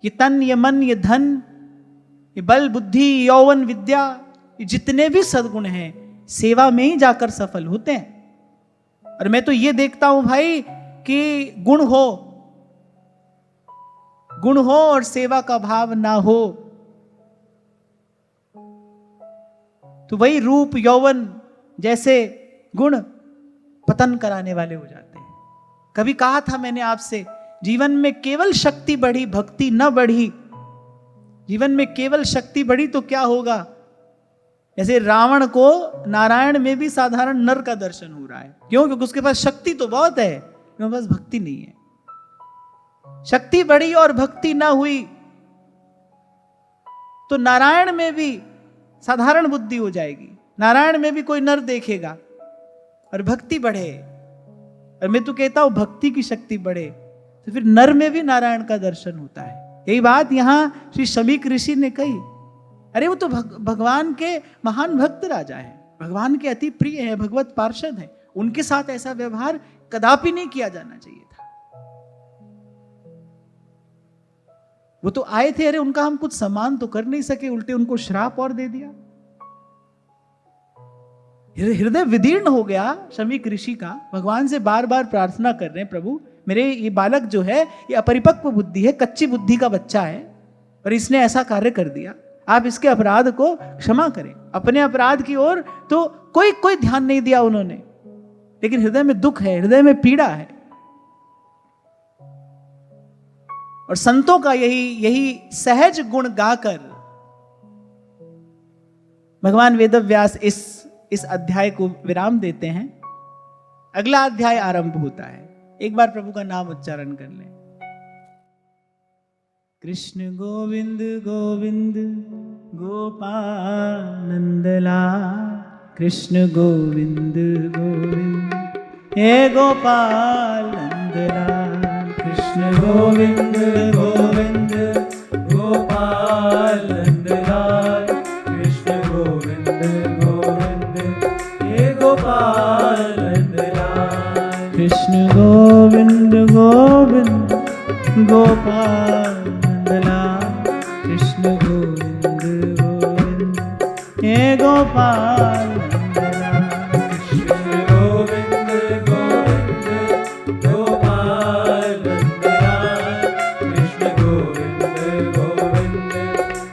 ये तन, ये मन, ये धन, ये बल, बुद्धि, यौवन, विद्या, ये जितने भी सद्गुण हैं सेवा में ही जाकर सफल होते हैं। और मैं तो ये देखता हूं भाई कि गुण हो और सेवा का भाव ना हो तो वही रूप, यौवन जैसे गुण पतन कराने वाले हो जाते हैं। कभी कहा था मैंने आपसे, जीवन में केवल शक्ति बढ़ी, भक्ति न बढ़ी। जीवन में केवल शक्ति बढ़ी तो क्या होगा? जैसे रावण को नारायण में भी साधारण नर का दर्शन हो रहा है। क्यों? क्योंकि उसके पास शक्ति तो बहुत है, उसके पास भक्ति नहीं है। शक्ति बढ़ी और भक्ति ना हुई तो नारायण में भी साधारण बुद्धि हो जाएगी, नारायण में भी कोई नर देखेगा। और भक्ति बढ़े, और मैं तो कहता हूं भक्ति की शक्ति बढ़े तो फिर नर में भी नारायण का दर्शन होता है। यही बात यहां श्री शमीक ऋषि ने कही। अरे वो तो भगवान के महान भक्त राजा है, भगवान के अति प्रिय है, भगवत पार्षद है, उनके साथ ऐसा व्यवहार कदापि नहीं किया जाना चाहिए था। वो तो आए थे, अरे उनका हम कुछ सम्मान तो कर नहीं सके, उल्टे उनको श्राप और दे दिया। हृदय विदीर्ण हो गया शमीक ऋषि का। भगवान से बार बार प्रार्थना कर रहे हैं, प्रभु मेरे ये बालक जो है ये अपरिपक्व बुद्धि है, कच्ची बुद्धि का बच्चा है और इसने ऐसा कार्य कर दिया, आप इसके अपराध को क्षमा करें। अपने अपराध की ओर तो कोई ध्यान नहीं दिया उन्होंने, लेकिन हृदय में दुख है, हृदय में पीड़ा है। और संतों का यही सहज गुण गाकर भगवान वेदव्यास इस अध्याय को विराम देते हैं। अगला अध्याय आरंभ होता है। एक बार प्रभु का नाम उच्चारण कर लें। कृष्ण गोविंद गोविंद गोपाल नंदलाल, कृष्ण गोविंद गोविंद हे गोपाल नंदलाल, कृष्ण गोविंद गोविंद गोपाल नंदलाल, कृष्ण गोविंद गोविंद हे गोपाल नंदलाल, कृष्ण गोविंद गोविंद गोपाल नंदलाल, कृष्ण गोविंद गोविंद हे गोपाल नंदलाल, कृष्ण गोविंद गोविंद गोपाल नंदलाल, कृष्ण गोविंद गोविंद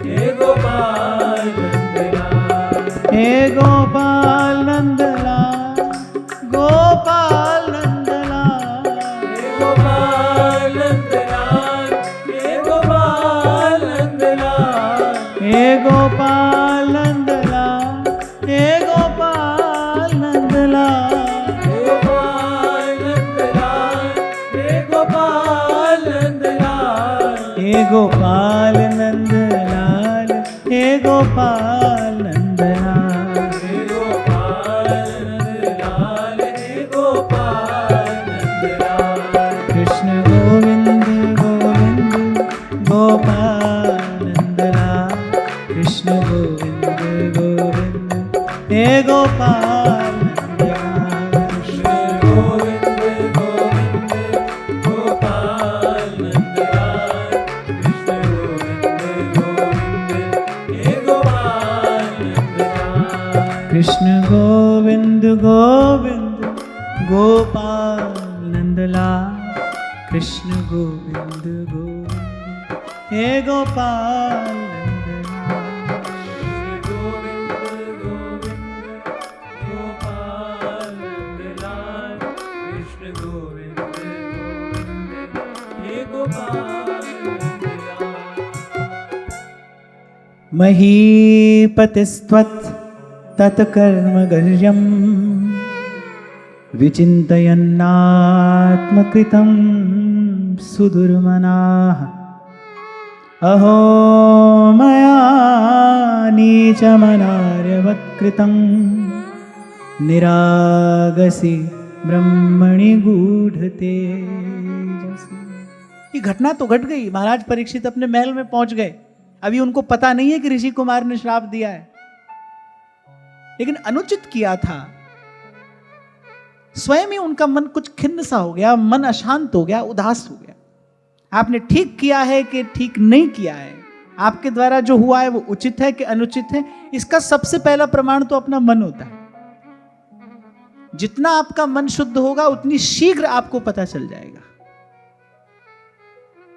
हे गोपाल नंदलाल, हे गोपाल नंदलाल, गोपाल नंदलाल, हे गोपाल नंदलाल, हे गोपाल नंदलाल, हे गोपाल नंदलाल, हे गोपाल नंदलाल, हे गोपाल नंदलाल, हे गोपाल नंदलाल, हे गोपाल नंदलाल, हे गोपाल नंदलाल, कृष्ण गोविंद गोविंद गोपाल नंदलाल, कृष्ण गोविंद गोविंद हे गोपाल नंदलाल, कृष्ण गोविंद गोविंद गोपाल नंदलाल, कृष्ण गोविंद गोविंद हे गोपाल नंदलाल। महीपतिस्त्वत् तत्कर्मगर्यं विचिन्तयन्नात्मकृतं सुदुर्मनाः, अहो मया नीचमनार्यवत्कृतं निरागसि ब्रह्मणि गूढ़ते। ये घटना तो घट गई, महाराज परीक्षित अपने महल में पहुंच गए। अभी उनको पता नहीं है कि ऋषि कुमार ने श्राप दिया है, लेकिन अनुचित किया था। स्वयं ही उनका मन कुछ खिन्न सा हो गया, मन अशांत हो गया, उदास हो गया। आपने ठीक किया है कि ठीक नहीं किया है, आपके द्वारा जो हुआ है वो उचित है कि अनुचित है, इसका सबसे पहला प्रमाण तो अपना मन होता है। जितना आपका मन शुद्ध होगा उतनी शीघ्र आपको पता चल जाएगा।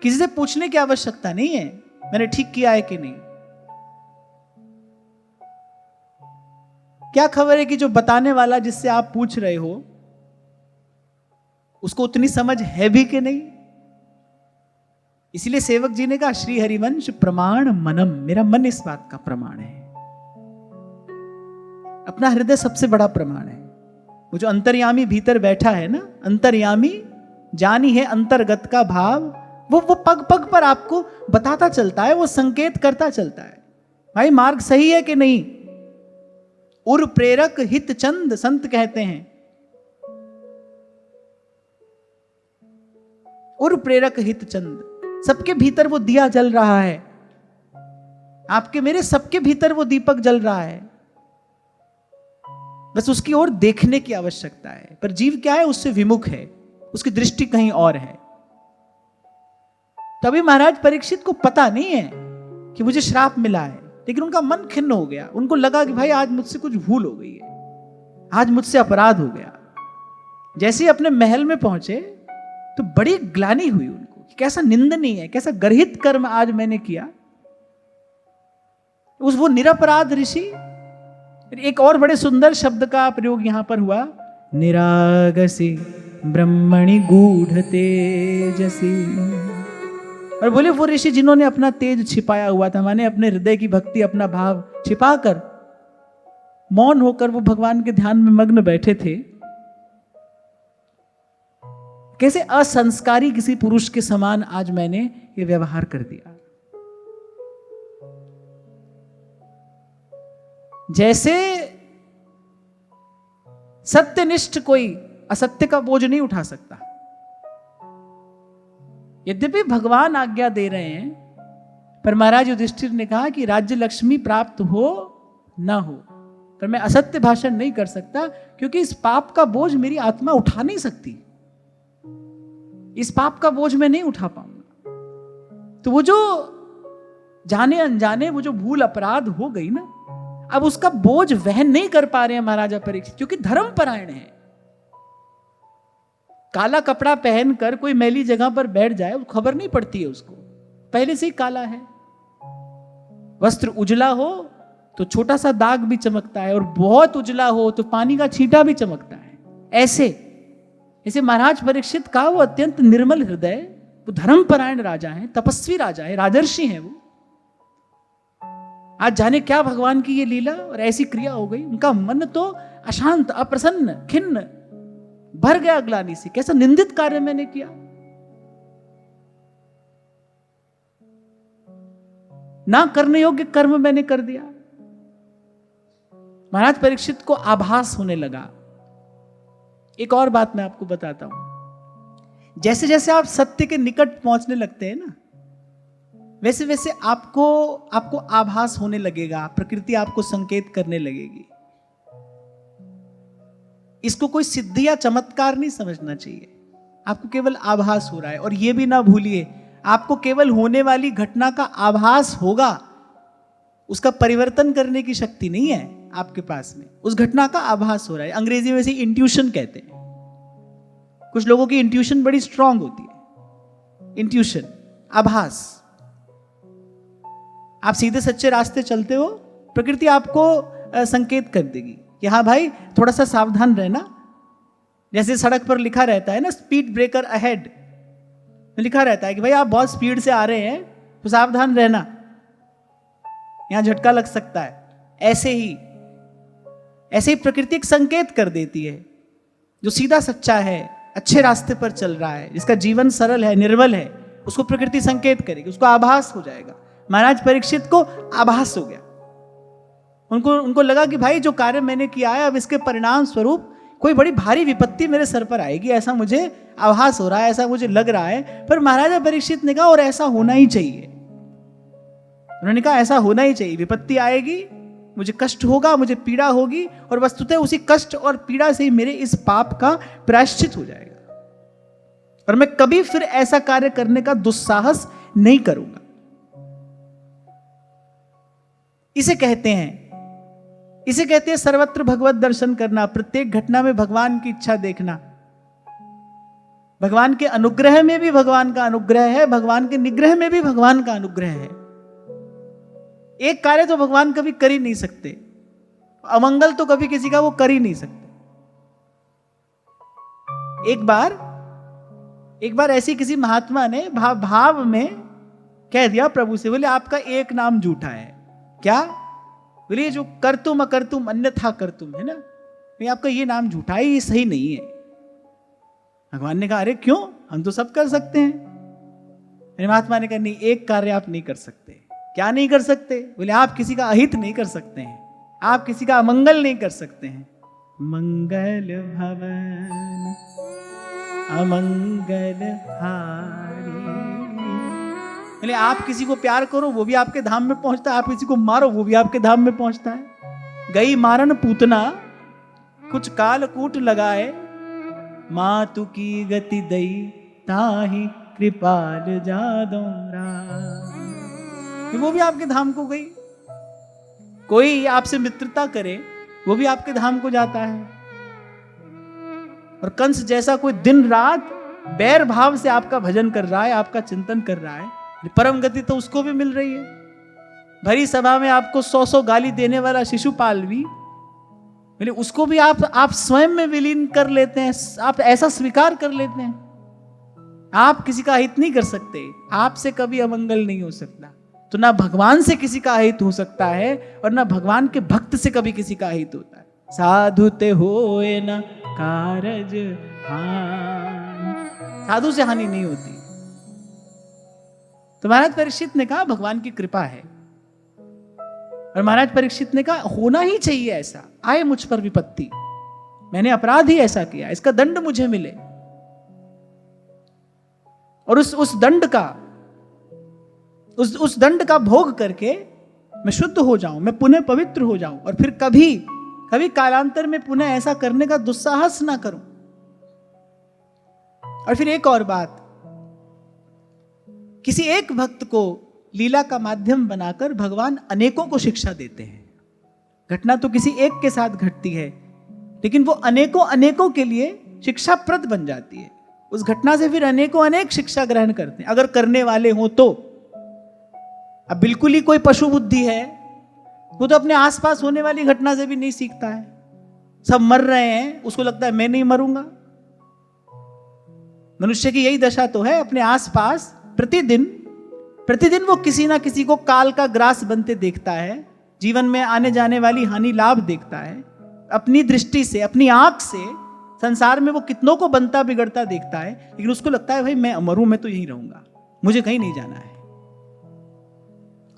किसी से पूछने की आवश्यकता नहीं है मैंने ठीक किया है कि नहीं। क्या खबर है कि जो बताने वाला जिससे आप पूछ रहे हो उसको उतनी समझ है भी कि नहीं। इसलिए सेवक जी ने कहा श्री हरिवंश प्रमाण मनम, मेरा मन इस बात का प्रमाण है। अपना हृदय सबसे बड़ा प्रमाण है। वो जो अंतर्यामी भीतर बैठा है ना, अंतर्यामी जानी है अंतर्गत का भाव, वो पग पग पर आपको बताता चलता है, वो संकेत करता चलता है भाई मार्ग सही है कि नहीं। उर प्रेरक हित चंद संत कहते हैं, उर प्रेरक हित चंद। सबके भीतर वो दिया जल रहा है, आपके मेरे सबके भीतर वो दीपक जल रहा है, बस उसकी ओर देखने की आवश्यकता है। पर जीव क्या है, उससे विमुख है, उसकी दृष्टि कहीं और है। तभी महाराज परीक्षित को पता नहीं है कि मुझे श्राप मिला है, लेकिन उनका मन खिन्न हो गया। उनको लगा कि भाई आज मुझसे कुछ भूल हो गई है, आज मुझसे अपराध हो गया। जैसे ही अपने महल में पहुंचे तो बड़ी ग्लानि हुई उनको कि कैसा निंदनीय है, कैसा गर्हित कर्म आज मैंने किया। वो निरपराध ऋषि। एक और बड़े सुंदर शब्द का प्रयोग यहां पर हुआ, निरागसी ब्रह्मणि गूढ़ तेजसी। और बोले वो ऋषि जिन्होंने अपना तेज छिपाया हुआ था, माने अपने हृदय की भक्ति, अपना भाव छिपाकर मौन होकर वो भगवान के ध्यान में मग्न बैठे थे। कैसे असंस्कारी किसी पुरुष के समान आज मैंने ये व्यवहार कर दिया। जैसे सत्यनिष्ठ कोई असत्य का बोझ नहीं उठा सकता। यद्यपि भगवान आज्ञा दे रहे हैं, पर महाराज युधिष्ठिर ने कहा कि राज्य लक्ष्मी प्राप्त हो ना हो, पर मैं असत्य भाषण नहीं कर सकता, क्योंकि इस पाप का बोझ मेरी आत्मा उठा नहीं सकती। इस पाप का बोझ मैं नहीं उठा पाऊंगा। तो वो जो जाने अनजाने वो जो भूल अपराध हो गई ना, अब उसका बोझ वहन नहीं कर पा रहे हैं महाराजा परीक्षित, क्योंकि धर्मपरायण है। काला कपड़ा पहनकर कोई मैली जगह पर बैठ जाए, खबर नहीं पड़ती है उसको, पहले से ही काला है। वस्त्र उजला हो तो छोटा सा दाग भी चमकता है, और बहुत उजला हो तो पानी का छींटा भी चमकता है। ऐसे महाराज परीक्षित का वो अत्यंत निर्मल हृदय, वो धर्मपरायण राजा हैं, तपस्वी राजा है, राजर्षि हैं वो। आज जाने क्या भगवान की ये लीला और ऐसी क्रिया हो गई। उनका मन तो अशांत, अप्रसन्न, खिन्न, भर गया ग्लानि से। कैसा निंदित कार्य मैंने किया। ना करने योग्य कर्म मैंने कर दिया। महाराज परीक्षित को आभास होने लगा। एक और बात मैं आपको बताता हूं, जैसे जैसे आप सत्य के निकट पहुंचने लगते हैं ना, वैसे वैसे आपको आभास होने लगेगा, प्रकृति आपको संकेत करने लगेगी। इसको कोई सिद्धि या चमत्कार नहीं समझना चाहिए, आपको केवल आभास हो रहा है। और यह भी ना भूलिए, आपको केवल होने वाली घटना का आभास होगा, उसका परिवर्तन करने की शक्ति नहीं है। आपके पास में, उस घटना का आभास हो रहा है। अंग्रेजी में इसे इंट्यूशन कहते हैं। कुछ लोगों की इंट्यूशन बड़ी स्ट्रांग होती है। इंट्यूशन, आभास। आप सीधे सच्चे रास्ते चलते हो, प्रकृति आपको संकेत कर देगी कि हाँ भाई थोड़ा सा सावधान रहना। जैसे सड़क पर लिखा रहता है ना, स्पीड ब्रेकर अहेड, लिखा रहता है कि भाई आप बहुत स्पीड से आ रहे हैं तो सावधान रहना, यहां झटका लग सकता है। ऐसे ही प्रकृति एक संकेत कर देती है। जो सीधा सच्चा है, अच्छे रास्ते पर चल रहा है, जिसका जीवन सरल है, निर्मल है, उसको प्रकृति संकेत करेगी, उसको आभास हो जाएगा। महाराज परीक्षित को आभास हो गया। उनको लगा कि भाई जो कार्य मैंने किया है, अब इसके परिणाम स्वरूप कोई बड़ी भारी विपत्ति मेरे सर पर आएगी, ऐसा मुझे आभास हो रहा है, ऐसा मुझे लग रहा है। पर महाराजा परीक्षित ने कहा और ऐसा होना ही चाहिए। उन्होंने कहा ऐसा होना ही चाहिए, विपत्ति आएगी, मुझे कष्ट होगा, मुझे पीड़ा होगी, और वस्तुतः उसी कष्ट और पीड़ा से ही मेरे इस पाप का प्रायश्चित हो जाएगा, और मैं कभी फिर ऐसा कार्य करने का दुस्साहस नहीं करूंगा। इसे कहते हैं सर्वत्र भगवत दर्शन करना, प्रत्येक घटना में भगवान की इच्छा देखना। भगवान के अनुग्रह में भी भगवान का अनुग्रह है, भगवान के निग्रह में भी भगवान का अनुग्रह है। एक कार्य तो भगवान कभी कर ही नहीं सकते, अमंगल तो कभी किसी का वो कर ही नहीं सकते। एक बार ऐसी किसी महात्मा ने भाव में कह दिया प्रभु से, बोले आपका एक नाम झूठा है। क्या? बोले जो करतुम अकर्तुम अन्यथा करतुम है ना, नहीं आपका ये नाम झूठा है, ये सही नहीं है। भगवान ने कहा अरे क्यों, हम तो सब कर सकते हैं। मेरे महात्मा ने कहा नहीं, एक कार्य आप नहीं कर सकते। क्या नहीं कर सकते? बोले आप किसी का अहित नहीं कर सकते हैं, आप किसी का अमंगल नहीं कर सकते हैं। मंगल भवन अमंगल हारी। बोले आप किसी को प्यार करो वो भी आपके धाम में पहुंचता है, आप किसी को मारो वो भी आपके धाम में पहुंचता है। गई मारन पूतना कुछ काल कूट लगाए, मातु की गति दई ताही कृपाल जादो राम। वो भी आपके धाम को गई। कोई आपसे मित्रता करे वो भी आपके धाम को जाता है। और कंस जैसा कोई दिन रात बैर भाव से आपका भजन कर रहा है, आपका चिंतन कर रहा है, परम गति तो उसको भी मिल रही है। भरी सभा में आपको 100 गाली देने वाला शिशुपाल भी, बोले उसको भी आप स्वयं में विलीन कर लेते हैं, आप ऐसा स्वीकार कर लेते हैं। आप किसी का हित नहीं कर सकते, आपसे कभी अमंगल नहीं हो सकता। तो ना भगवान से किसी का हित हो सकता है और ना भगवान के भक्त से कभी किसी का हित होता है। साधु ते होए ना कारज हानि, साधु से हानि नहीं होती। तो महाराज परीक्षित ने कहा भगवान की कृपा है, और महाराज परीक्षित ने कहा होना ही चाहिए ऐसा। आए मुझ पर विपत्ति, मैंने अपराध ही ऐसा किया, इसका दंड मुझे मिले, और उस दंड का भोग करके मैं शुद्ध हो जाऊं, मैं पुनः पवित्र हो जाऊं, और फिर कभी कालांतर में पुनः ऐसा करने का दुस्साहस ना करूं। और फिर एक और बात, किसी एक भक्त को लीला का माध्यम बनाकर भगवान अनेकों को शिक्षा देते हैं। घटना तो किसी एक के साथ घटती है, लेकिन वो अनेकों के लिए शिक्षाप्रद बन जाती है। उस घटना से फिर अनेक शिक्षा ग्रहण करते हैं, अगर करने वाले हो तो। अब बिल्कुल ही कोई पशु बुद्धि है, वो तो अपने आसपास होने वाली घटना से भी नहीं सीखता है। सब मर रहे हैं, उसको लगता है मैं नहीं मरूंगा। मनुष्य की यही दशा तो है, अपने आसपास प्रतिदिन वो किसी ना किसी को काल का ग्रास बनते देखता है, जीवन में आने जाने वाली हानि लाभ देखता है, अपनी दृष्टि से, अपनी आंख से संसार में वो कितनों को बनता बिगड़ता देखता है, लेकिन उसको लगता है भाई मैं मरूं, मैं तो यहीं रहूंगा, मुझे कहीं नहीं जाना है।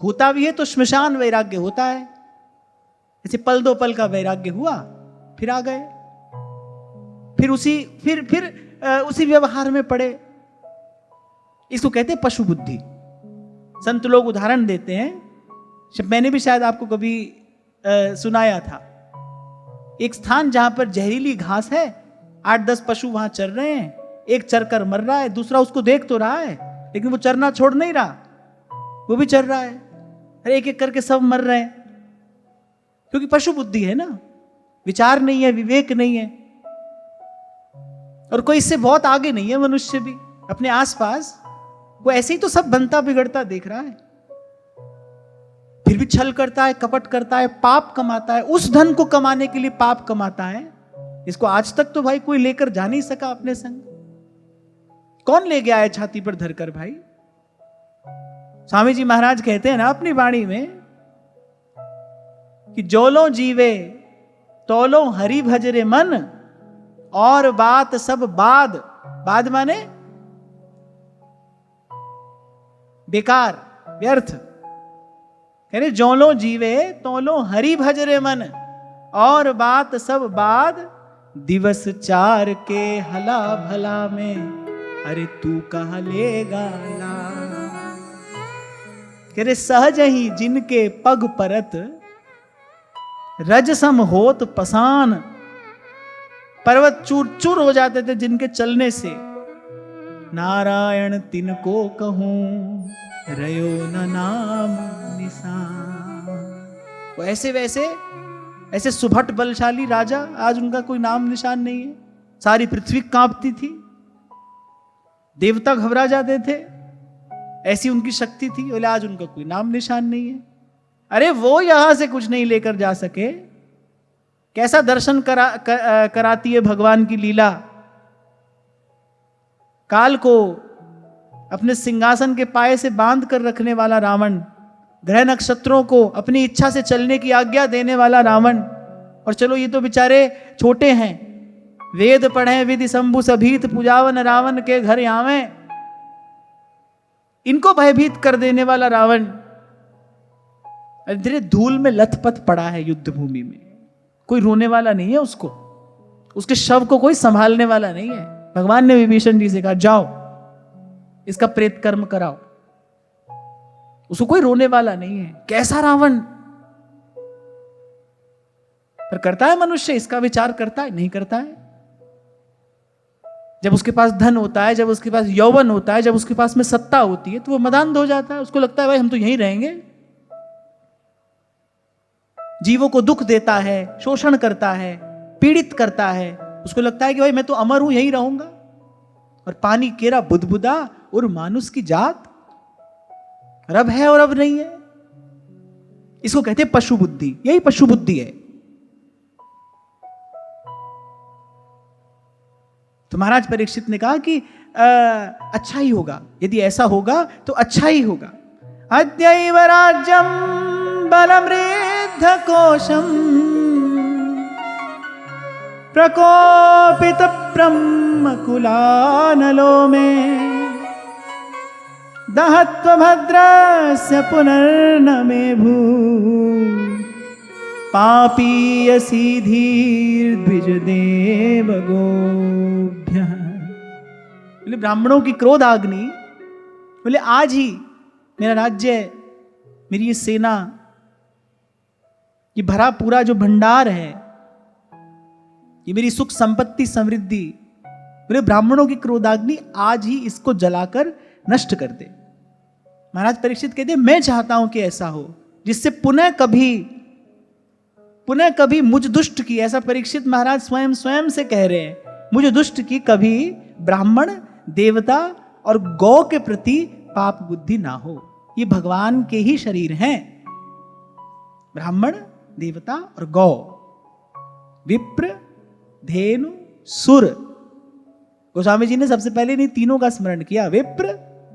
होता भी है तो श्मशान वैराग्य होता है, ऐसे पल दो पल का वैराग्य हुआ, फिर आ गए, फिर उसी व्यवहार में पड़े। इसको कहते हैं पशु बुद्धि। संत लोग उदाहरण देते हैं, मैंने भी शायद आपको कभी सुनाया था। एक स्थान जहां पर जहरीली घास है, 8-10 पशु वहां चर रहे हैं, एक चरकर मर रहा है, दूसरा उसको देख तो रहा है लेकिन वो चरना छोड़ नहीं रहा, वो भी चर रहा है। अरे एक एक करके सब मर रहे हैं। क्योंकि पशु बुद्धि है ना, विचार नहीं है, विवेक नहीं है। और कोई इससे बहुत आगे नहीं है। मनुष्य भी अपने आसपास वो ऐसे ही तो सब बनता बिगड़ता देख रहा है, फिर भी छल करता है, कपट करता है, पाप कमाता है, उस धन को कमाने के लिए पाप कमाता है। इसको आज तक तो भाई कोई लेकर जा नहीं सका अपने संग। कौन ले गया है छाती पर धरकर भाई? स्वामी जी महाराज कहते हैं ना अपनी वाणी में कि जोलो जीवे तोलो हरि भजरे मन, और बात सब बाद। बाद माने बेकार, व्यर्थ। कह रहे जोलो जीवे तोलो हरि भजरे मन, और बात सब बाद। दिवस चार के हला भला में, अरे तू कहां लेगा ला। कह रहे सहज ही जिनके पग परत, रजसम होत पसान। पर्वत चूर चूर हो जाते थे जिनके चलने से। नारायण तिनको कहूं, रयो न नाम निशान। वो ऐसे वैसे ऐसे सुभट बलशाली राजा, आज उनका कोई नाम निशान नहीं है। सारी पृथ्वी कांपती थी, देवता घबरा जाते थे, ऐसी उनकी शक्ति थी। बोले आज उनका कोई नाम निशान नहीं है। अरे वो यहां से कुछ नहीं लेकर जा सके। कैसा दर्शन कराती है भगवान की लीला। काल को अपने सिंहासन के पाए से बांध कर रखने वाला रावण, ग्रह नक्षत्रों को अपनी इच्छा से चलने की आज्ञा देने वाला रावण। और चलो ये तो बेचारे छोटे हैं, वेद पढ़े विधि शंभु सभीत, पुजावन रावण के घर आवे। इनको भयभीत कर देने वाला रावण धीरे धूल में लथपथ पड़ा है युद्ध भूमि में। कोई रोने वाला नहीं है उसको, उसके शव को कोई संभालने वाला नहीं है। भगवान ने विभीषण जी से कहा जाओ इसका प्रेत कर्म कराओ। उसको कोई रोने वाला नहीं है। कैसा रावण! पर करता है मनुष्य इसका विचार? करता है? नहीं करता है। जब उसके पास धन होता है, जब उसके पास यौवन होता है, जब उसके पास में सत्ता होती है, तो वो मदान्ध हो जाता है। उसको लगता है भाई हम तो यहीं रहेंगे। जीवों को दुख देता है, शोषण करता है, पीड़ित करता है। उसको लगता है कि भाई मैं तो अमर हूं, यहीं रहूंगा। और पानी केरा बुदबुदा और मानुष की जात, रब है और अब नहीं है। इसको कहते हैं पशु बुद्धि। यही पशु बुद्धि है। तो महाराज परीक्षित ने कहा कि अच्छा ही होगा, यदि ऐसा होगा तो अच्छा ही होगा। अद्यैव राज्यम बलमृद्ध कोशम, प्रकोपित ब्रह्मकुलानलो में, दहत्व भद्रस्य पुनर्न मे भू, पापीयसी धीर द्विज देव गोभ्य। बोले ब्राह्मणों की क्रोध आग्नि, बोले आज ही मेरा राज्य, मेरी ये सेना, ये भरा पूरा जो भंडार है, ये मेरी सुख संपत्ति समृद्धि, बोले ब्राह्मणों की क्रोधाग्नि आज ही इसको जलाकर नष्ट कर दे। महाराज परीक्षित कहते हैं मैं चाहता हूं कि ऐसा हो जिससे पुनः कभी मुझ दुष्ट की, ऐसा परीक्षित महाराज स्वयं से कह रहे हैं, मुझ दुष्ट की कभी ब्राह्मण, देवता और गौ के प्रति पाप बुद्धि ना हो। ये भगवान के ही शरीर हैं, ब्राह्मण, देवता और गौ, विप्र, धेनु, सुर। गोस्वामी जी ने सबसे पहले इन तीनों का स्मरण किया, विप्र,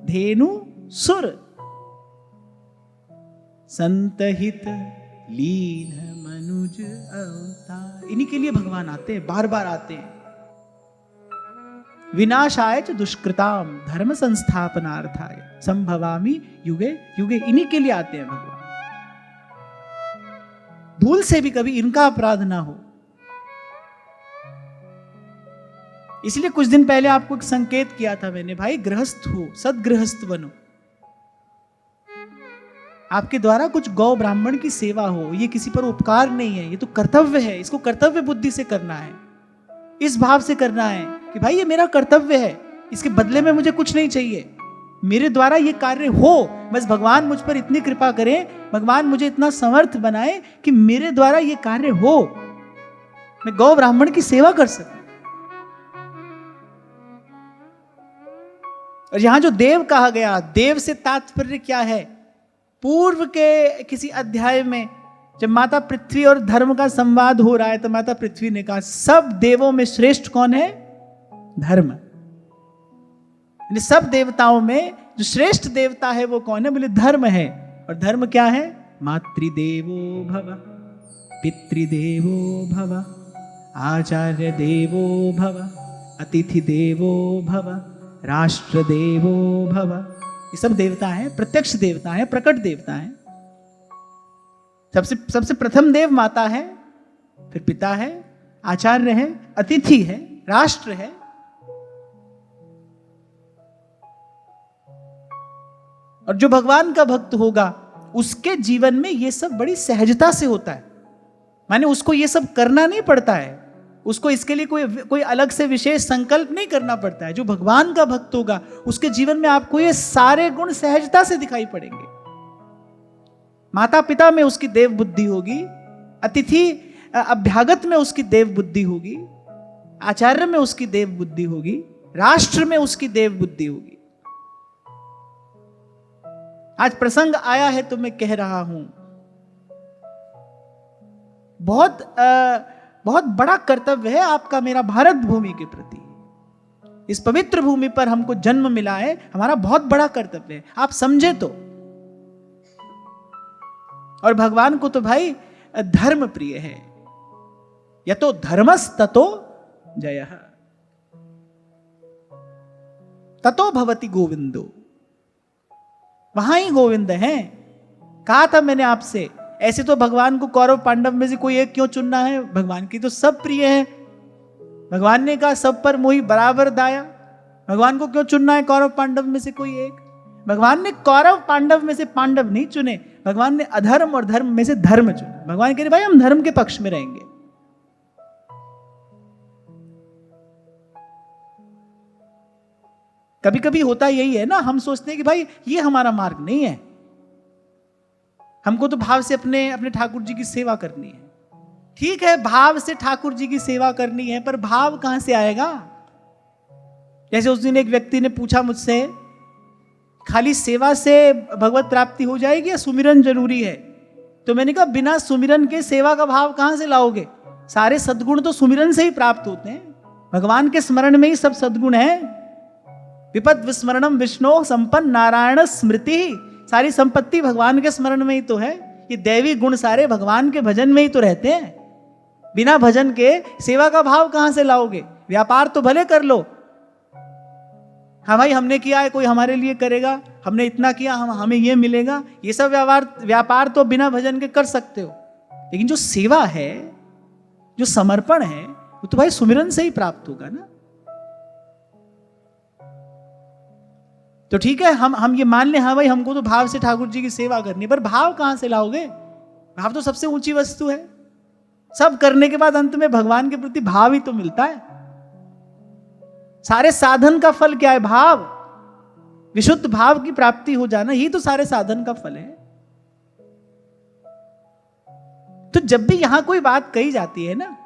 धेनु, सुर। संतहित लीन मनुज अवतार, इन्हीं के लिए भगवान आते हैं, बार बार आते हैं। विनाशाय च दुष्कृताम धर्म संस्थापनार्थाय संभवामि युगे युगे, इन्हीं के लिए आते हैं भगवान। भूल से भी कभी इनका अपराध ना हो। इसलिए कुछ दिन पहले आपको एक संकेत किया था मैंने, भाई गृहस्थ हो, सदगृहस्थ बनो। आपके द्वारा कुछ गौ ब्राह्मण की सेवा हो, ये किसी पर उपकार नहीं है, ये तो कर्तव्य है। इसको कर्तव्य बुद्धि से करना है, इस भाव से करना है कि भाई ये मेरा कर्तव्य है, इसके बदले में मुझे कुछ नहीं चाहिए। मेरे द्वारा ये कार्य हो, बस भगवान मुझ पर इतनी कृपा करें, भगवान मुझे इतना समर्थ बनाए कि मेरे द्वारा ये कार्य हो, मैं गौ ब्राह्मण की सेवा कर सकूं। और यहां जो देव कहा गया, देव से तात्पर्य क्या है? पूर्व के किसी अध्याय में जब माता पृथ्वी और धर्म का संवाद हो रहा है तो माता पृथ्वी ने कहा सब देवों में श्रेष्ठ कौन है? धर्म। सब देवताओं में जो श्रेष्ठ देवता है वो कौन है? बोले धर्म है। और धर्म क्या है? मातृदेवो भव, पितृदेवो भव, आचार्य देवो भव, अतिथि देवो भव, राष्ट्र देवो भव। ये सब देवता हैं, प्रत्यक्ष देवता हैं, प्रकट देवता हैं। सबसे प्रथम देव माता है, फिर पिता है, आचार्य है, अतिथि है, राष्ट्र है। और जो भगवान का भक्त होगा उसके जीवन में ये सब बड़ी सहजता से होता है। माने उसको ये सब करना नहीं पड़ता है, उसको इसके लिए कोई अलग से विशेष संकल्प नहीं करना पड़ता है। जो भगवान का भक्त होगा उसके जीवन में आपको ये सारे गुण सहजता से दिखाई पड़ेंगे। माता पिता में उसकी देव बुद्धि होगी, अतिथि अभ्यागत में उसकी देव बुद्धि होगी, आचार्य में उसकी देव बुद्धि होगी, राष्ट्र में उसकी देव बुद्धि होगी। आज प्रसंग आया है तो मैं कह रहा हूं, बहुत बड़ा कर्तव्य है आपका मेरा भारत भूमि के प्रति। इस पवित्र भूमि पर हमको जन्म मिला है, हमारा बहुत बड़ा कर्तव्य है। आप समझे तो। और भगवान को तो भाई धर्म प्रिय है। यतो धर्मस् ततो जयः, ततो भवति गोविंदो। वहां ही गोविंद है। कहा था मैंने आपसे, ऐसे तो भगवान को कौरव पांडव में से कोई एक क्यों चुनना है? भगवान की तो सब प्रिय है। भगवान ने कहा सब पर मोहि बराबर दाया। भगवान को क्यों चुनना है कौरव पांडव में से कोई एक? भगवान ने कौरव पांडव में से पांडव नहीं चुने, भगवान ने अधर्म और धर्म में से धर्म चुना। भगवान कह रहे भाई हम धर्म के पक्ष में रहेंगे। कभी कभी होता यही है ना, हम सोचते हैं कि भाई ये हमारा मार्ग नहीं है, हमको तो भाव से अपने ठाकुर जी की सेवा करनी है। ठीक है, भाव से ठाकुर जी की सेवा करनी है, पर भाव कहां से आएगा? जैसे उस दिन एक व्यक्ति ने पूछा मुझसे, खाली सेवा से भगवत प्राप्ति हो जाएगी या सुमिरन जरूरी है? तो मैंने कहा बिना सुमिरन के सेवा का भाव कहां से लाओगे? सारे सद्गुण तो सुमिरन से ही प्राप्त होते हैं। भगवान के स्मरण में ही सब सद्गुण है। विपद विस्मरणम विष्णु संपन्न नारायण स्मृति। सारी संपत्ति भगवान के स्मरण में ही तो है। ये दैवी गुण सारे भगवान के भजन में ही तो रहते हैं। बिना भजन के सेवा का भाव कहां से लाओगे? व्यापार तो भले कर लो, हाँ भाई हमने किया है, कोई हमारे लिए करेगा, हमने इतना किया, हमें ये मिलेगा। ये सब व्यापार तो बिना भजन के कर सकते हो, लेकिन जो सेवा है, जो समर्पण है, वो तो भाई सुमिरन से ही प्राप्त होगा ना। तो ठीक है, हम ये मान ले, हाँ भाई हमको तो भाव से ठाकुर जी की सेवा करनी है, पर भाव कहां से लाओगे? भाव तो सबसे ऊंची वस्तु है। सब करने के बाद अंत में भगवान के प्रति भाव ही तो मिलता है। सारे साधन का फल क्या है? भाव। विशुद्ध भाव की प्राप्ति हो जाना, यही तो सारे साधन का फल है। तो जब भी यहां कोई बात कही जाती है ना,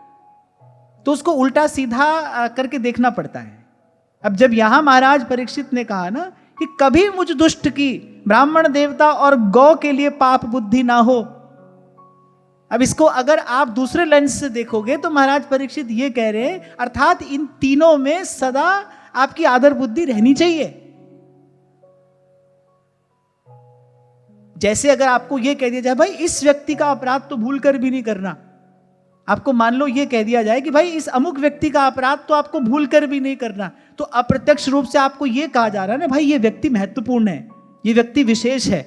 तो उसको उल्टा सीधा करके देखना पड़ता है। अब जब यहां महाराज परीक्षित ने कहा ना कि कभी मुझ दुष्ट की ब्राह्मण देवता और गौ के लिए पाप बुद्धि ना हो, अब इसको अगर आप दूसरे लेंस से देखोगे तो महाराज परीक्षित ये कह रहे हैं, अर्थात इन तीनों में सदा आपकी आदर बुद्धि रहनी चाहिए। जैसे अगर आपको यह कह दिया जाए भाई इस व्यक्ति का अपराध तो भूल कर भी नहीं करना, आपको मान लो यह कह दिया जाए कि भाई इस अमुक व्यक्ति का अपराध तो आपको भूल कर भी नहीं करना, तो अप्रत्यक्ष रूप से आपको यह कहा जा रहा है ना भाई ये व्यक्ति महत्वपूर्ण है, ये व्यक्ति विशेष है,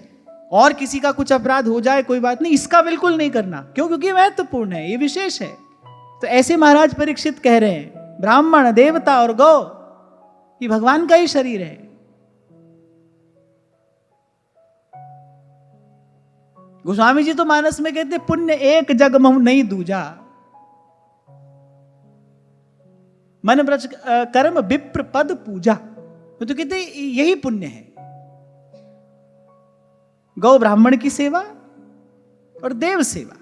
और किसी का कुछ अपराध हो जाए कोई बात नहीं, इसका बिल्कुल नहीं करना। क्यों? क्योंकि महत्वपूर्ण है, ये विशेष है। तो ऐसे महाराज परीक्षित कह रहे हैं ब्राह्मण देवता और गौ ये भगवान का ही शरीर है। गोस्वामी जी तो मानस में कहते पुण्य एक जग महु नहीं दूजा, मन ब्रज कर्म विप्र पद पूजा। तो कहते यही पुण्य है। गौ ब्राह्मण की सेवा और देव सेवा।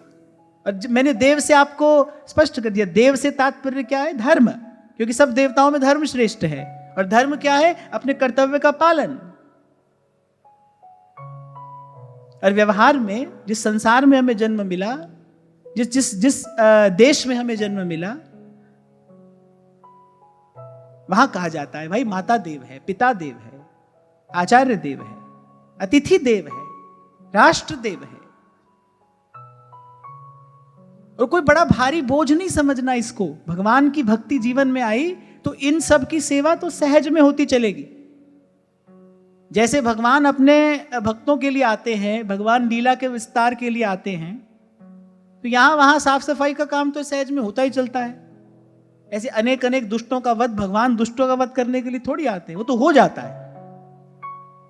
और मैंने देव से आपको स्पष्ट कर दिया, देव से तात्पर्य क्या है? धर्म, क्योंकि सब देवताओं में धर्म श्रेष्ठ है। और धर्म क्या है? अपने कर्तव्य का पालन। और व्यवहार में जिस संसार में हमें जन्म मिला, जिस देश में हमें जन्म मिला, वहां कहा जाता है भाई माता देव है, पिता देव है, आचार्य देव है, अतिथि देव है, राष्ट्र देव है। और कोई बड़ा भारी बोझ नहीं समझना इसको। भगवान की भक्ति जीवन में आई तो इन सब की सेवा तो सहज में होती चलेगी। जैसे भगवान अपने भक्तों के लिए आते हैं, भगवान लीला के विस्तार के लिए आते हैं, तो यहां वहां साफ सफाई का काम तो सहज में होता ही चलता है। ऐसे अनेक अनेक दुष्टों का वध, भगवान दुष्टों का वध करने के लिए थोड़ी आते हैं, वो तो हो जाता है।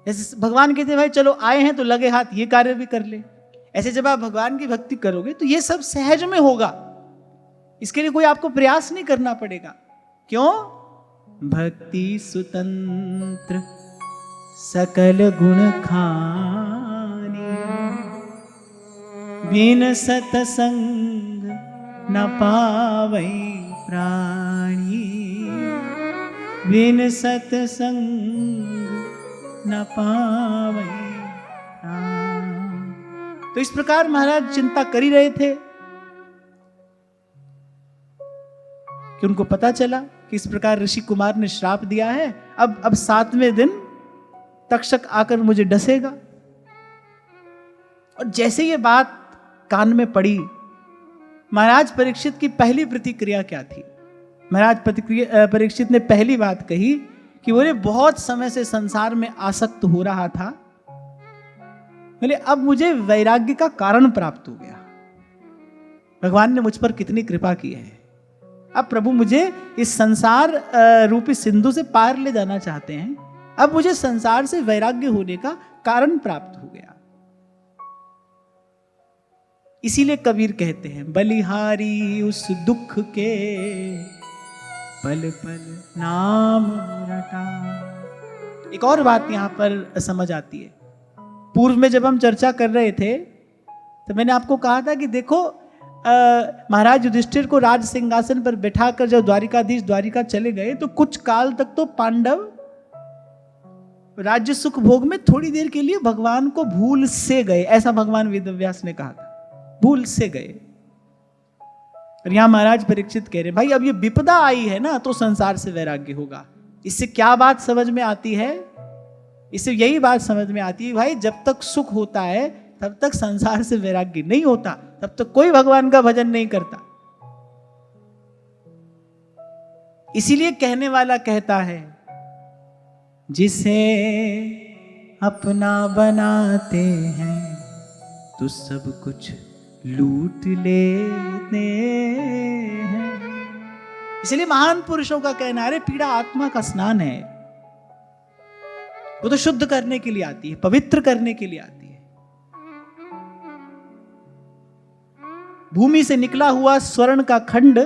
जैसे भगवान कहते हैं भाई चलो आए हैं तो लगे हाथ ये कार्य भी कर ले। ऐसे जब आप भगवान की भक्ति करोगे तो ये सब सहज में होगा। इसके लिए कोई आपको प्रयास नहीं करना पड़ेगा। क्यों? भक्ति स्वतंत्र सकल गुण खानी, बिन सतसंग न पावै प्राणी, बिन सतसंग न पावै प्राणी। तो इस प्रकार महाराज चिंता कर ही रहे थे कि उनको पता चला कि इस प्रकार ऋषि कुमार ने श्राप दिया है। अब 7वें दिन तक्षक आकर मुझे डसेगा। और जैसे ये बात कान में पड़ी, महाराज परीक्षित की पहली प्रतिक्रिया क्या थी? महाराज परीक्षित ने पहली बात कही कि बोले बहुत समय से संसार में आसक्त हो रहा था, बोले अब मुझे वैराग्य का कारण प्राप्त हो गया। भगवान ने मुझ पर कितनी कृपा की है। अब प्रभु मुझे इस संसार रूपी सिंधु से पार ले जाना चाहते हैं। अब मुझे संसार से वैराग्य होने का कारण प्राप्त हो गया। इसीलिए कबीर कहते हैं, बलिहारी उस दुख के पल पल नाम रटा। एक और बात यहां पर समझ आती है। पूर्व में जब हम चर्चा कर रहे थे तो मैंने आपको कहा था कि देखो महाराज युधिष्ठिर को राज सिंहासन पर बैठाकर जब द्वारिकाधीश द्वारिका चले गए तो कुछ काल तक तो पांडव राज्य सुख भोग में थोड़ी देर के लिए भगवान को भूल से गए। ऐसा भगवान वेदव्यास ने कहा था, भूल से गए। और यहां महाराज परीक्षित कह रहे भाई अब ये विपदा आई है ना तो संसार से वैराग्य होगा। इससे क्या बात समझ में आती है? इससे यही बात समझ में आती है भाई जब तक सुख होता है तब तक संसार से वैराग्य नहीं होता, तब तक कोई भगवान का भजन नहीं करता। इसीलिए कहने वाला कहता है, जिसे अपना बनाते हैं तो सब कुछ लूट लेते हैं। इसलिए महान पुरुषों का कहना है पीड़ा आत्मा का स्नान है। वो तो शुद्ध करने के लिए आती है, पवित्र करने के लिए आती है। भूमि से निकला हुआ स्वर्ण का खंड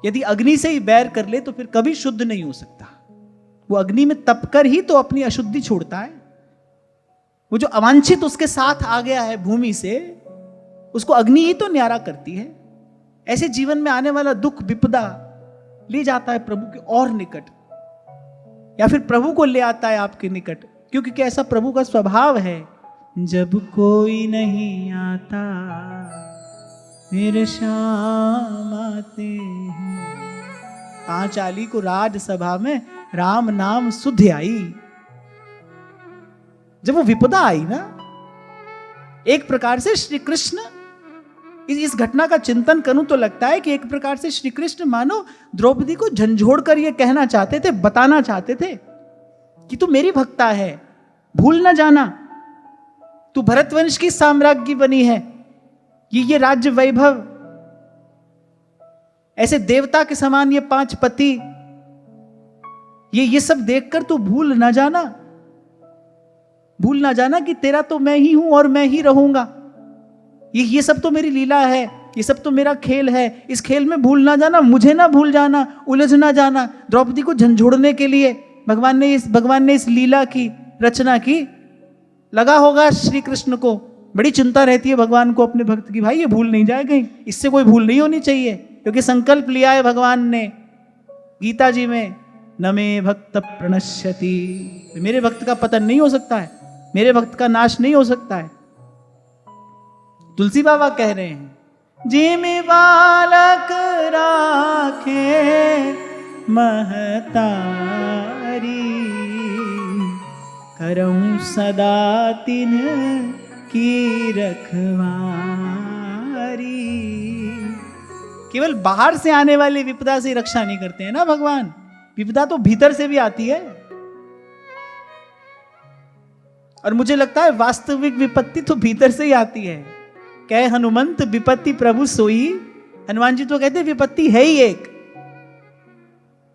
यदि अग्नि से ही बैर कर ले तो फिर कभी शुद्ध नहीं हो सकता। वो अग्नि में तपकर ही तो अपनी अशुद्धि छोड़ता है। वो जो अवांछित उसके साथ आ गया है भूमि से, उसको अग्नि ही तो न्यारा करती है। ऐसे जीवन में आने वाला दुख विपदा ले जाता है प्रभु के और निकट, या फिर प्रभु को ले आता है आपके निकट, क्योंकि ऐसा प्रभु का स्वभाव है। जब कोई नहीं आता फिर शाम आते हैं। 5 आली को राजसभा में राम नाम सुध आई। जब वो विपदा आई ना, एक प्रकार से श्री कृष्ण, इस घटना का चिंतन करूं तो लगता है कि एक प्रकार से श्री कृष्ण मानो द्रौपदी को झंझोड़ कर ये कहना चाहते थे, बताना चाहते थे कि तू मेरी भक्ता है, भूल ना जाना, तू भरतवंश की साम्राज्ञी बनी है, ये राज्य वैभव, ऐसे देवता के समान ये 5 पति, ये सब देखकर तू भूल ना जाना, भूल ना जाना कि तेरा तो मैं ही हूं और मैं ही रहूंगा। ये सब तो मेरी लीला है, ये सब तो मेरा खेल है। इस खेल में भूल ना जाना, मुझे ना भूल जाना, उलझ ना जाना। द्रौपदी को झंझोड़ने के लिए भगवान ने इस लीला की रचना की। लगा होगा श्री कृष्ण को, बड़ी चिंता रहती है भगवान को अपने भक्त की, भाई ये भूल नहीं जाए कहीं, इससे कोई भूल नहीं होनी चाहिए, क्योंकि संकल्प लिया है भगवान ने गीता जी में, न मे भक्त प्रणश्यति, मेरे भक्त का पतन नहीं हो सकता है, मेरे भक्त का नाश नहीं हो सकता है। तुलसी बाबा कह रहे हैं, जिमि बालक राखे महतारी, करऊं सदा तिन की रखवारी। केवल बाहर से आने वाली विपदा से रक्षा नहीं करते हैं ना भगवान, विपदा तो भीतर से भी आती है। और मुझे लगता है वास्तविक विपत्ति तो भीतर से ही आती है। कहे हनुमंत विपत्ति प्रभु सोई, हनुमान जी तो कहते विपत्ति है ही एक,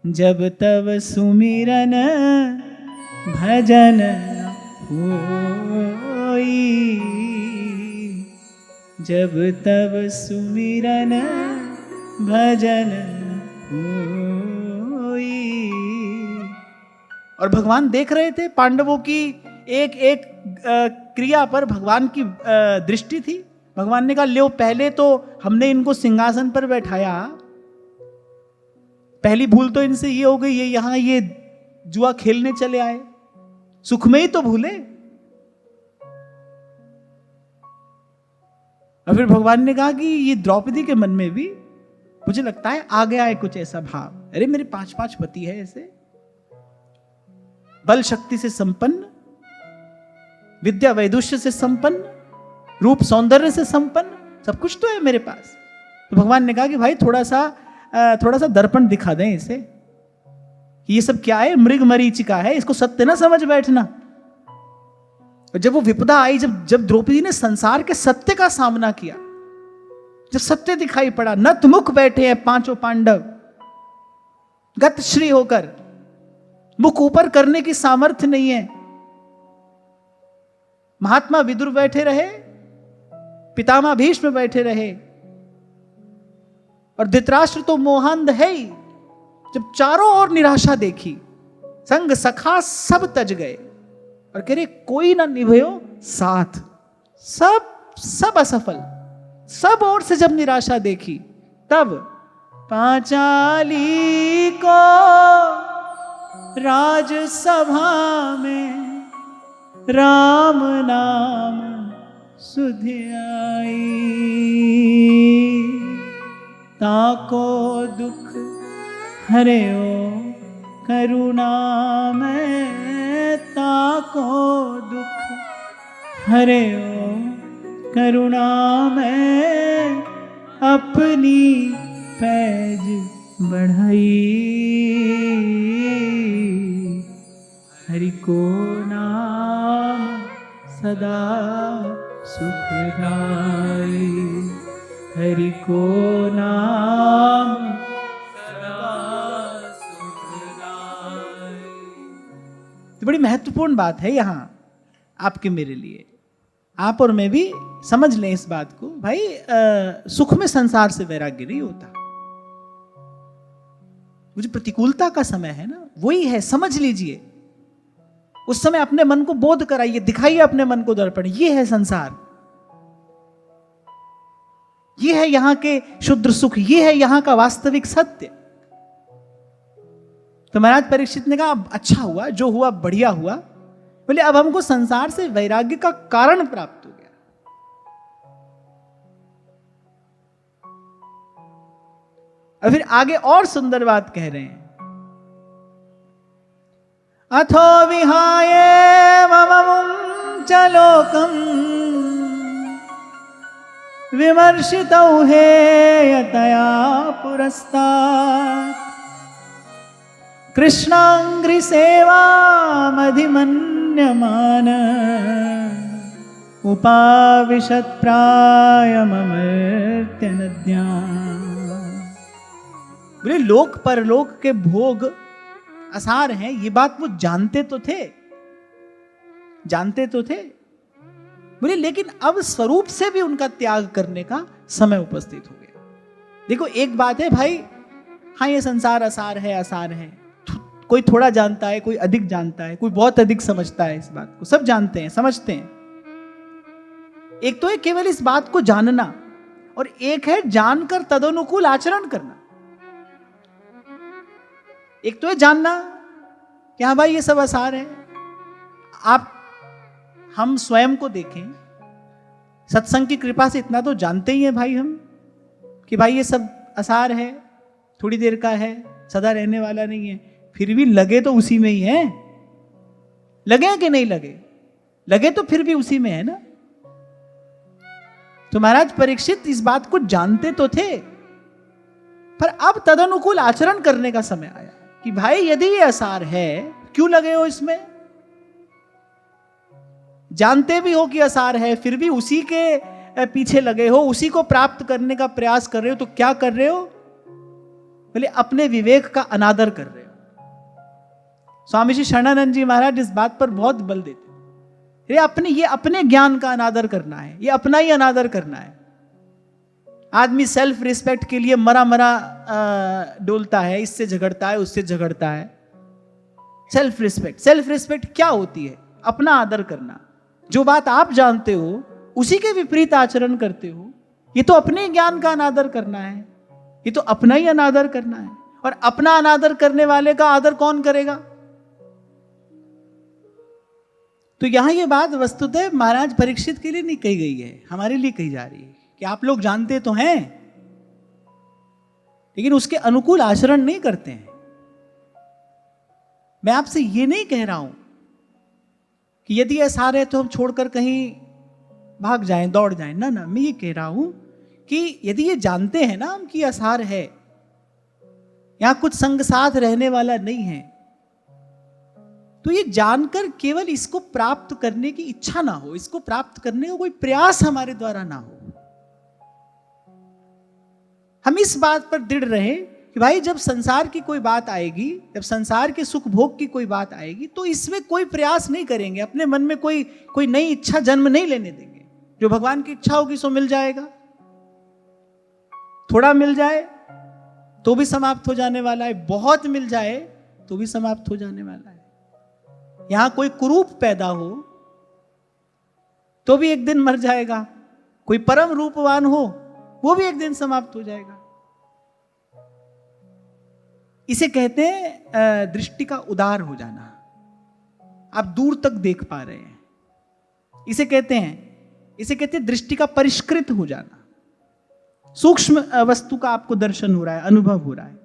जब तब सुमिरन भजन होई, जब तब सुमिरन भजन होई। और भगवान देख रहे थे पांडवों की एक एक क्रिया पर भगवान की दृष्टि थी। भगवान ने कहा लो पहले तो हमने इनको सिंहासन पर बैठाया, पहली भूल तो इनसे ये हो गई, ये यहां ये जुआ खेलने चले आए, सुख में ही तो भूले। और फिर भगवान ने कहा कि ये द्रौपदी के मन में भी मुझे लगता है आ गया है कुछ ऐसा भाव, अरे मेरे 5-5 पति है ऐसे, बल शक्ति से संपन्न, विद्या वैदुष्य से संपन्न, रूप सौंदर्य से संपन्न, सब कुछ तो है मेरे पास। तो भगवान ने कहा कि भाई थोड़ा सा दर्पण दिखा दें इसे, ये सब क्या है, मृग मरीचिका है, इसको सत्य ना समझ बैठना। और जब वो विपदा आई, जब द्रौपदी ने संसार के सत्य का सामना किया, जब सत्य दिखाई पड़ा, नतमुख बैठे हैं 5 पांडव गतश्री होकर, मुख ऊपर करने की सामर्थ्य नहीं है। महात्मा विदुर बैठे रहे, पितामह भीष्म बैठे रहे, और धृतराष्ट्र तो मोहांध है ही। जब चारों ओर निराशा देखी, संग सखा सब तज गए, और कह रहे कोई ना निभयो साथ, सब असफल, सब ओर से जब निराशा देखी, तब पांचाली को राजसभा में राम नाम सुध आई, ताको दुख हरेओ करुणा में, ताको दुख हरेओ करुणा में, अपनी पैज बढ़ाई, हरि को नाम सदा सुखदाई, हरि को नाम सदा सुखदाई। तो बड़ी महत्वपूर्ण बात है यहां आपके मेरे लिए, आप और मैं भी समझ लें इस बात को। भाई सुख में संसार से वैराग्य नहीं होता, वो जो प्रतिकूलता का समय है ना, वही है, समझ लीजिए। उस समय अपने मन को बोध कराइए, दिखाइए अपने मन को दर्पण, ये है संसार, ये है यहां के शुद्ध सुख, ये है यहां का वास्तविक सत्य। तो महाराज परीक्षित ने कहा अच्छा हुआ, जो हुआ बढ़िया हुआ, बोले अब हमको संसार से वैराग्य का कारण प्राप्त हो गया। और फिर आगे और सुंदर बात कह रहे हैं, अथो विहाय मममुं च लोकम विमर्शितौ हेयतया पुरस्तात्, कृष्णांघ्रि सेवामधिमन्यमान, उपाविशत् प्रायममर्त्य नद्याम्। बोले लोक परलोक के भोग आसार हैं, ये बात वो जानते तो थे, बोले लेकिन अब स्वरूप से भी उनका त्याग करने का समय उपस्थित हो गया। देखो एक बात है भाई, हाँ ये संसार आसार है, कोई थोड़ा जानता है, कोई अधिक जानता है, कोई बहुत अधिक समझता है इस बात को। सब जानते हैं, समझते हैं। एक तो है केवल इस बात को जानना, और एक है जानकर तदनुकूल आचरण करना। एक तो है जानना कि हाँ भाई ये सब आसार है। आप हम स्वयं को देखें, सत्संग की कृपा से इतना तो जानते ही हैं भाई हम, कि भाई ये सब आसार है, थोड़ी देर का है, सदा रहने वाला नहीं है। फिर भी लगे तो उसी में ही है। लगे कि नहीं लगे? लगे तो फिर भी उसी में है ना। तो महाराज परीक्षित इस बात को जानते तो थे, पर अब तदनुकूल आचरण करने का समय आया कि भाई यदि ये आसार है, क्यों लगे हो इसमें? जानते भी हो कि आसार है, फिर भी उसी के पीछे लगे हो, उसी को प्राप्त करने का प्रयास कर रहे हो। तो क्या कर रहे हो? बोले अपने विवेक का अनादर कर रहे हो। स्वामी श्री शरणानंद जी महाराज इस बात पर बहुत बल देते, ये अपने ज्ञान का अनादर करना है, ये अपना ही अनादर करना है। आदमी सेल्फ रिस्पेक्ट के लिए मरा मरा डोलता है, इससे झगड़ता है, उससे झगड़ता है। सेल्फ रिस्पेक्ट क्या होती है? अपना आदर करना। जो बात आप जानते हो उसी के विपरीत आचरण करते हो, ये तो अपने ज्ञान का अनादर करना है, ये तो अपना ही अनादर करना है। और अपना अनादर करने वाले का आदर कौन करेगा? तो यहां ये बात वस्तुतः महाराज परीक्षित के लिए नहीं कही गई है, हमारे लिए कही जा रही है कि आप लोग जानते तो हैं, लेकिन उसके अनुकूल आचरण नहीं करते हैं। मैं आपसे ये नहीं कह रहा हूं कि यदि ऐसा है तो हम छोड़कर कहीं भाग जाएं, दौड़ जाएं। ना ना, मैं ये कह रहा हूं कि यदि ये जानते हैं ना हम कि आसार है, यहां कुछ संग साथ रहने वाला नहीं है, तो ये जानकर केवल इसको प्राप्त करने की इच्छा ना हो, इसको प्राप्त करने का कोई प्रयास हमारे द्वारा ना हो। हम इस बात पर दृढ़ रहे कि भाई जब संसार की कोई बात आएगी, जब संसार के सुख भोग की कोई बात आएगी, तो इसमें कोई प्रयास नहीं करेंगे, अपने मन में कोई नई इच्छा जन्म नहीं लेने देंगे। जो भगवान की इच्छा होगी सो मिल जाएगा। थोड़ा मिल जाए तो भी समाप्त हो जाने वाला है, बहुत मिल जाए तो भी समाप्त हो जाने वाला है। यहां कोई कुरूप पैदा हो तो भी एक दिन मर जाएगा, कोई परम रूपवान हो वो भी एक दिन समाप्त हो जाएगा। इसे कहते हैं दृष्टि का उदार हो जाना, आप दूर तक देख पा रहे हैं। इसे कहते हैं दृष्टि का परिष्कृत हो जाना। सूक्ष्म वस्तु का आपको दर्शन हो रहा है, अनुभव हो रहा है।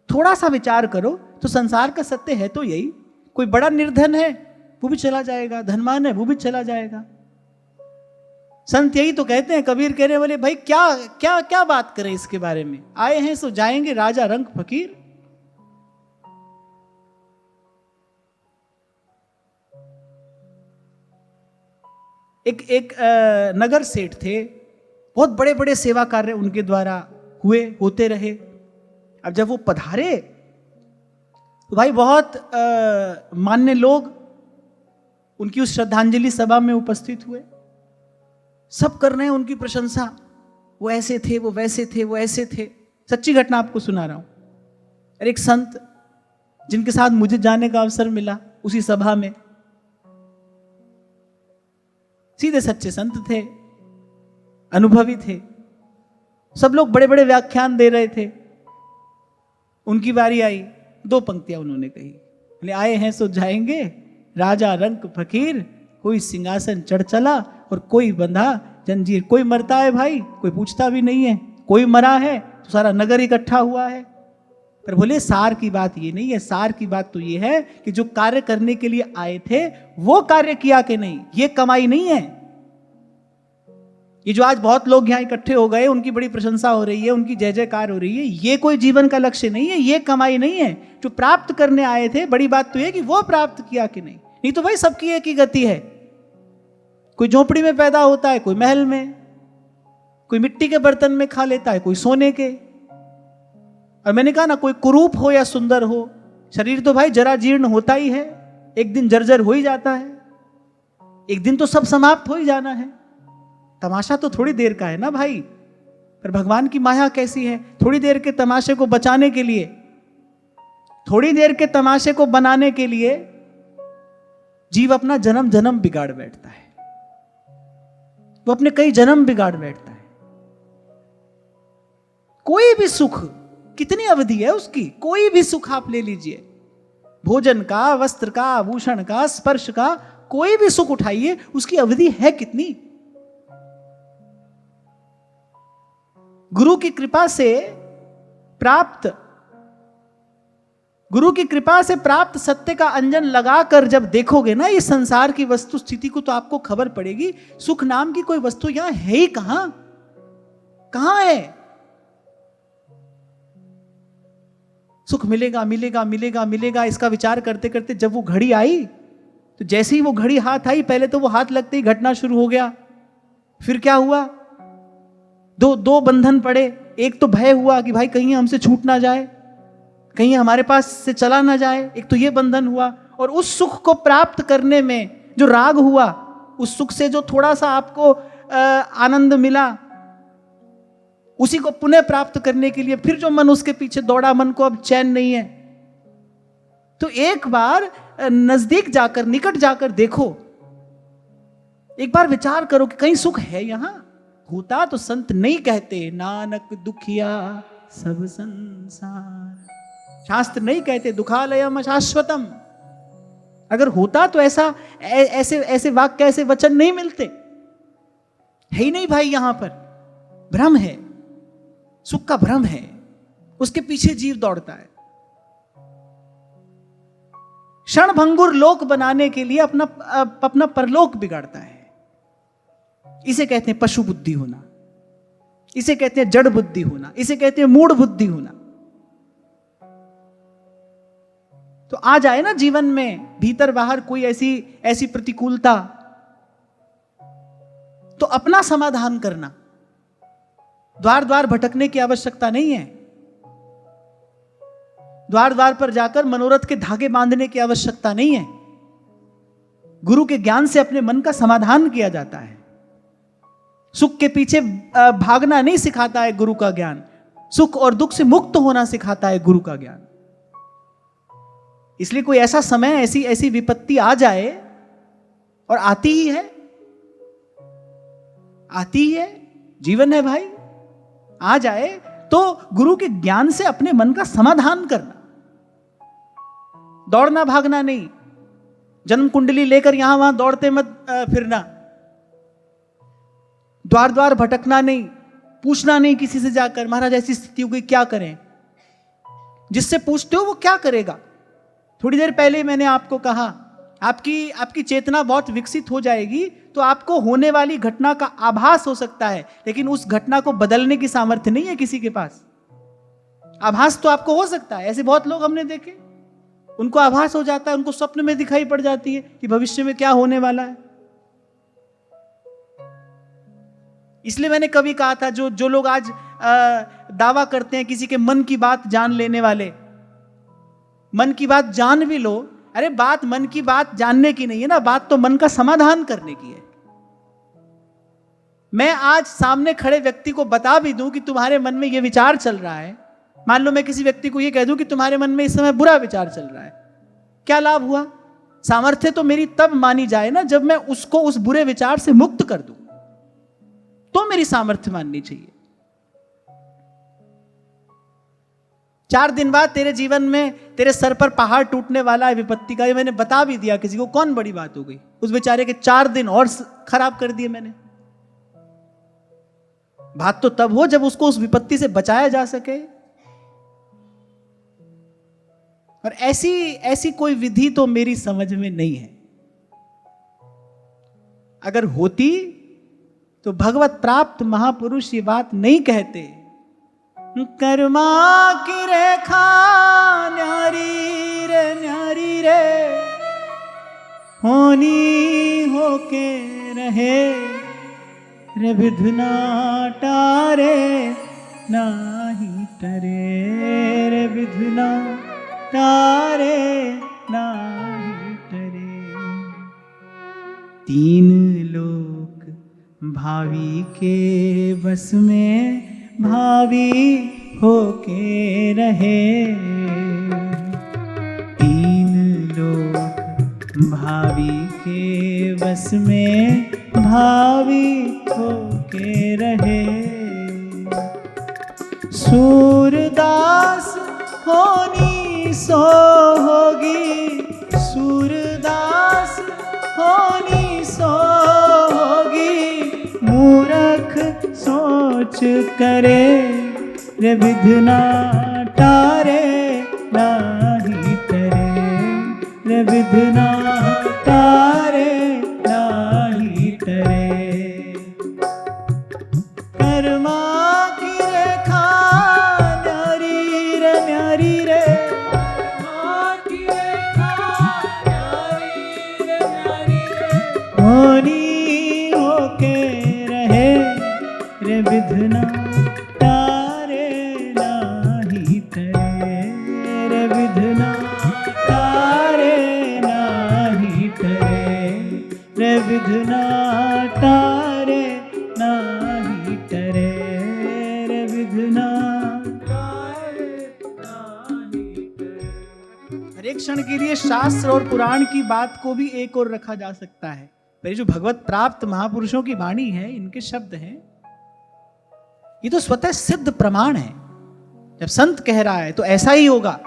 थोड़ा सा विचार करो तो संसार का सत्य है तो यही, कोई बड़ा निर्धन है वो भी चला जाएगा, धनवान है वो भी चला जाएगा। संत यही तो कहते हैं, कबीर कह रहे बोले भाई क्या क्या क्या बात करें इसके बारे में, आए हैं सो जाएंगे राजा रंग फकीर। एक नगर सेठ थे, बहुत बड़े बड़े सेवा कार्य उनके द्वारा होते रहे। अब जब वो पधारे तो भाई बहुत मान्य लोग उनकी उस श्रद्धांजलि सभा में उपस्थित हुए। सब कर रहे हैं उनकी प्रशंसा, वो ऐसे थे, वो वैसे थे, वो ऐसे थे। सच्ची घटना आपको सुना रहा हूं। और एक संत जिनके साथ मुझे जाने का अवसर मिला उसी सभा में, सीधे सच्चे संत थे, अनुभवी थे, सब लोग बड़े बड़े व्याख्यान दे रहे थे। उनकी बारी आई, 2 पंक्तियां उन्होंने कही, बोले आए हैं सो जाएंगे राजा रंग फकीर, कोई सिंहासन चढ़ चला और कोई बंधा जंजीर। कोई मरता है भाई, कोई पूछता भी नहीं है, कोई मरा है तो सारा नगर इकट्ठा हुआ है। पर बोले सार की बात ये नहीं है, सार की बात तो ये है कि जो कार्य करने के लिए आए थे वो कार्य किया कि नहीं, ये कमाई नहीं है। ये जो आज बहुत लोग यहां इकट्ठे हो गए, उनकी बड़ी प्रशंसा हो रही है, उनकी जय जयकार हो रही है, ये कोई जीवन का लक्ष्य नहीं है, ये कमाई नहीं है। जो प्राप्त करने आए थे, बड़ी बात तो ये कि वो प्राप्त किया कि नहीं तो भाई सबकी एक ही गति है। कोई झोपड़ी में पैदा होता है, कोई महल में, कोई मिट्टी के बर्तन में खा लेता है, कोई सोने के। और मैंने कहा ना, कोई कुरूप हो या सुंदर हो, शरीर तो भाई जरा जीर्ण होता ही है, एक दिन जर्जर हो ही जाता है, एक दिन तो सब समाप्त हो ही जाना है। तमाशा तो थोड़ी देर का है ना भाई। पर भगवान की माया कैसी है, थोड़ी देर के तमाशे को बचाने के लिए थोड़ी देर के तमाशे को बनाने के लिए जीव अपना जन्म जन्म बिगाड़ बैठता है, वो अपने कई जन्म बिगाड़ बैठता है। कोई भी सुख, कितनी अवधि है उसकी, कोई भी सुख आप ले लीजिए, भोजन का, वस्त्र का, आभूषण का, स्पर्श का, कोई भी सुख उठाइए, उसकी अवधि है कितनी। गुरु की कृपा से प्राप्त सत्य का अंजन लगाकर जब देखोगे ना इस संसार की वस्तु स्थिति को, तो आपको खबर पड़ेगी सुख नाम की कोई वस्तु यहां है ही कहां, कहां है। सुख मिलेगा मिलेगा मिलेगा मिलेगा, इसका विचार करते करते जब वो घड़ी आई, तो जैसे ही वो घड़ी हाथ आई, पहले तो वो हाथ लगते ही घटना शुरू हो गया। फिर क्या हुआ, दो बंधन पड़े। एक तो भय हुआ कि भाई कहीं हमसे छूट ना जाए, कहीं हमारे पास से चला ना जाए, एक तो ये बंधन हुआ। और उस सुख को प्राप्त करने में जो राग हुआ, उस सुख से जो थोड़ा सा आपको आनंद मिला, उसी को पुनः प्राप्त करने के लिए फिर जो मन उसके पीछे दौड़ा, मन को अब चैन नहीं है। तो एक बार नजदीक जाकर, निकट जाकर देखो, एक बार विचार करो कि कहीं सुख है यहां। होता तो संत नहीं कहते, नानक दुखिया सब संसार। शास्त्र नहीं कहते दुखालयम शाश्वतम। अगर होता तो ऐसे वाक्य, ऐसे वचन नहीं मिलते। है ही नहीं भाई, यहां पर भ्रम है, सुख का भ्रम है, उसके पीछे जीव दौड़ता है। क्षणभंगुर लोक बनाने के लिए अपना परलोक बिगाड़ता है। इसे कहते हैं पशु बुद्धि होना, इसे कहते हैं जड़ बुद्धि होना, इसे कहते हैं मूढ़ बुद्धि होना। तो आ जाए ना जीवन में भीतर बाहर कोई ऐसी प्रतिकूलता, तो अपना समाधान करना, द्वार द्वार भटकने की आवश्यकता नहीं है। द्वार द्वार पर जाकर मनोरथ के धागे बांधने की आवश्यकता नहीं है। गुरु के ज्ञान से अपने मन का समाधान किया जाता है। सुख के पीछे भागना नहीं सिखाता है गुरु का ज्ञान, सुख और दुख से मुक्त होना सिखाता है गुरु का ज्ञान। इसलिए कोई ऐसा समय, ऐसी विपत्ति आ जाए, और आती ही है, जीवन है भाई, आ जाए तो गुरु के ज्ञान से अपने मन का समाधान करना, दौड़ना भागना नहीं। जन्म कुंडली लेकर यहां वहां दौड़ते मत फिरना, द्वार द्वार भटकना नहीं, पूछना नहीं किसी से जाकर महाराज ऐसी स्थिति हो गई क्या करें। जिससे पूछते हो वो क्या करेगा। थोड़ी देर पहले मैंने आपको कहा, आपकी चेतना बहुत विकसित हो जाएगी तो आपको होने वाली घटना का आभास हो सकता है, लेकिन उस घटना को बदलने की सामर्थ्य नहीं है किसी के पास। आभास तो आपको हो सकता है, ऐसे बहुत लोग हमने देखे, उनको आभास हो जाता है, उनको स्वप्न में दिखाई पड़ जाती है कि भविष्य में क्या होने वाला है। इसलिए मैंने कभी कहा था, जो लोग आज दावा करते हैं किसी के मन की बात जान लेने वाले, मन की बात जान भी लो, अरे बात मन की बात जानने की नहीं है ना, बात तो मन का समाधान करने की है। मैं आज सामने खड़े व्यक्ति को बता भी दूं कि तुम्हारे मन में यह विचार चल रहा है, मान लो मैं किसी व्यक्ति को यह कह दूं कि तुम्हारे मन में इस समय बुरा विचार चल रहा है, क्या लाभ हुआ। सामर्थ्य तो मेरी तब मानी जाए ना जब मैं उसको उस बुरे विचार से मुक्त कर दूं, तो मेरी सामर्थ्य माननी चाहिए। 4 दिन बाद तेरे जीवन में तेरे सर पर पहाड़ टूटने वाला है विपत्ति का, ये मैंने बता भी दिया किसी को, कौन बड़ी बात हो गई। उस बेचारे के 4 दिन और खराब कर दिए मैंने। बात तो तब हो जब उसको उस विपत्ति से बचाया जा सके। और ऐसी कोई विधि तो मेरी समझ में नहीं है। अगर होती तो भगवत प्राप्त महापुरुष ये बात नहीं कहते, कर्मा की रेखा न्यारी रे होनी होके रहे रे विधना टारे नाही टरे रे विधना टारे नाही टरे। 3 लोक भावी के बस में भावी होके रहे। भावी के बस में भावी होके रहे। सूरदास होनी सो होगी, सूरदास होनी सो होगी, मूर्ख सोच करे रे विधना टारे नाही टरे, रे विधना टारे नाही टरे। कर्मा की रेखा न्यारी रे न्यारी रे, कर्मा की रेखा न्यारी रे न्यारी रे, होनी होके रहे रे विधना टारे नाही टरे, रे विधना टारे नाही टरे, रे विधना टारे नाही टरे, रे विधना टारे नाही टरे। हर एक क्षण के लिए शास्त्र और पुराण की बात को भी एक और रखा जा सकता है, पर ये जो भगवत प्राप्त महापुरुषों की वाणी है, इनके शब्द हैं, ये तो स्वतः सिद्ध प्रमाण है। जब संत कह रहा है तो ऐसा ही होगा,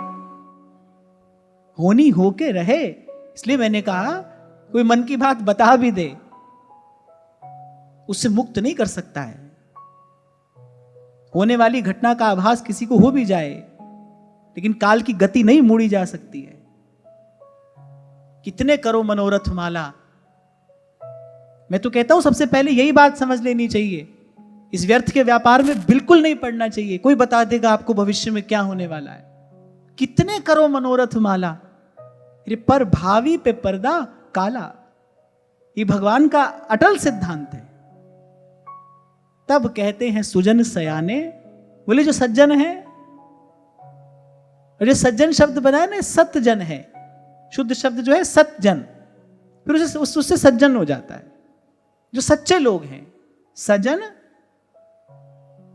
होनी होके रहे। इसलिए मैंने कहा कोई मन की बात बता भी दे, उससे मुक्त नहीं कर सकता है। होने वाली घटना का आभास किसी को हो भी जाए, लेकिन काल की गति नहीं मोड़ी जा सकती है। कितने करो मनोरथ माला, मैं तो कहता हूं सबसे पहले यही बात समझ लेनी चाहिए, इस व्यर्थ के व्यापार में बिल्कुल नहीं पड़ना चाहिए। कोई बता देगा आपको भविष्य में क्या होने वाला है। कितने करो मनोरथ माला, पर भावी पे पर्दा काला, ये भगवान का अटल सिद्धांत है। तब कहते हैं सुजन सयाने, बोले जो सज्जन है, और जो सज्जन शब्द बनाया ना, सतजन है, शुद्ध शब्द जो है सतजन, फिर उससे सज्जन हो जाता है। जो सच्चे लोग हैं, सजन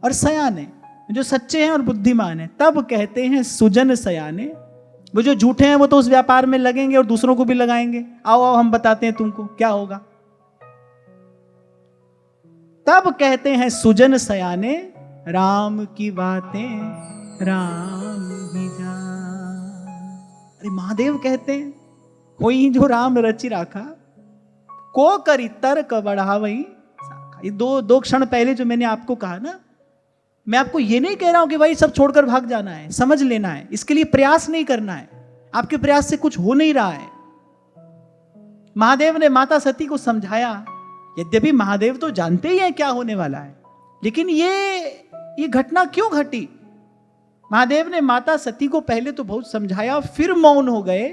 और सयाने, जो सच्चे हैं और बुद्धिमान हैं, तब कहते हैं सुजन सयाने। वो जो झूठे हैं वो तो उस व्यापार में लगेंगे और दूसरों को भी लगाएंगे, आओ आओ हम बताते हैं तुमको क्या होगा। तब कहते हैं सुजन सयाने, राम की बातें राम ही जान। अरे महादेव कहते हैं, कोई जो राम रचि राखा, को करी तर्क बढ़ावई शाखा। ये दो क्षण पहले जो मैंने आपको कहा ना, मैं आपको ये नहीं कह रहा हूं कि भाई सब छोड़कर भाग जाना है, समझ लेना है, इसके लिए प्रयास नहीं करना है। आपके प्रयास से कुछ हो नहीं रहा है। महादेव ने माता सती को समझाया, यद्यपि महादेव तो जानते ही हैं क्या होने वाला है, लेकिन ये घटना क्यों घटी। महादेव ने माता सती को पहले तो बहुत समझाया, फिर मौन हो गए।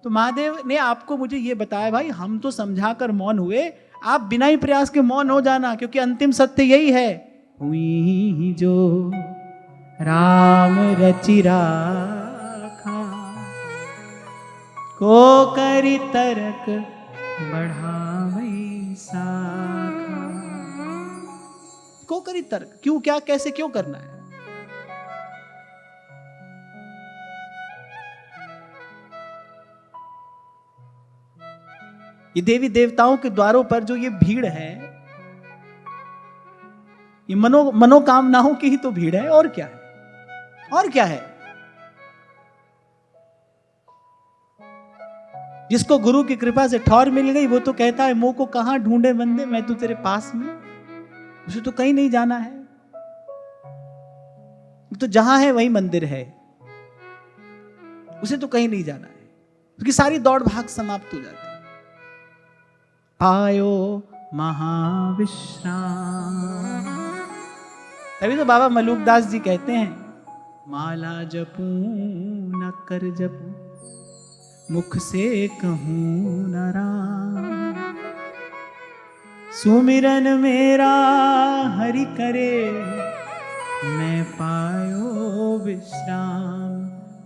तो महादेव ने आपको मुझे ये बताया, भाई हम तो समझाकर मौन हुए, आप बिना ही प्रयास के मौन हो जाना, क्योंकि अंतिम सत्य यही है, हुई जो राम रचि राखा, को करी तर्क बढ़ावई शाखा। को करी तर्क, क्यों, क्या, कैसे, क्यों करना है। ये देवी देवताओं के द्वारों पर जो ये भीड़ है, ये मनोकामनाओं की ही तो भीड़ है, और क्या है, और क्या है। जिसको गुरु की कृपा से ठौर मिल गई, वो तो कहता है मुंह को कहां ढूंढे बंदे, मैं तो तेरे पास में। उसे तो कहीं नहीं जाना है, तो जहां है वही मंदिर है, उसे तो कहीं नहीं जाना है, क्योंकि सारी दौड़ भाग समाप्त हो जाती है। पायो महाविश्राम। तभी तो बाबा मलूकदास जी कहते हैं, माला जपू न कर जपू, मुख से कहूं न राम, सुमिरन मेरा हरि करे, मैं पायो विश्राम।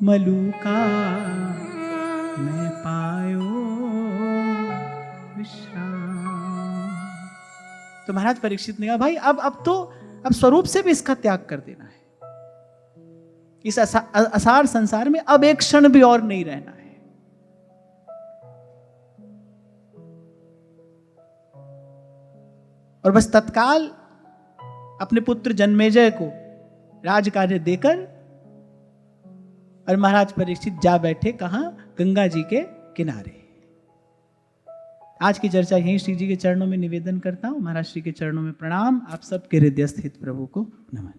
मलूका मैं पायो विश्राम। तो महाराज परीक्षित ने कहा, भाई अब स्वरूप से भी इसका त्याग कर देना है। इस असार संसार में अब एक क्षण भी और नहीं रहना है। और बस तत्काल अपने पुत्र जन्मेजय को राजकार्य देकर और महाराज परीक्षित जा बैठे कहां? गंगा जी के किनारे। आज की चर्चा यहीं श्री जी के चरणों में निवेदन करता हूं। महाराज श्री के चरणों में प्रणाम। आप सबके हृदय स्थित प्रभु को नमन।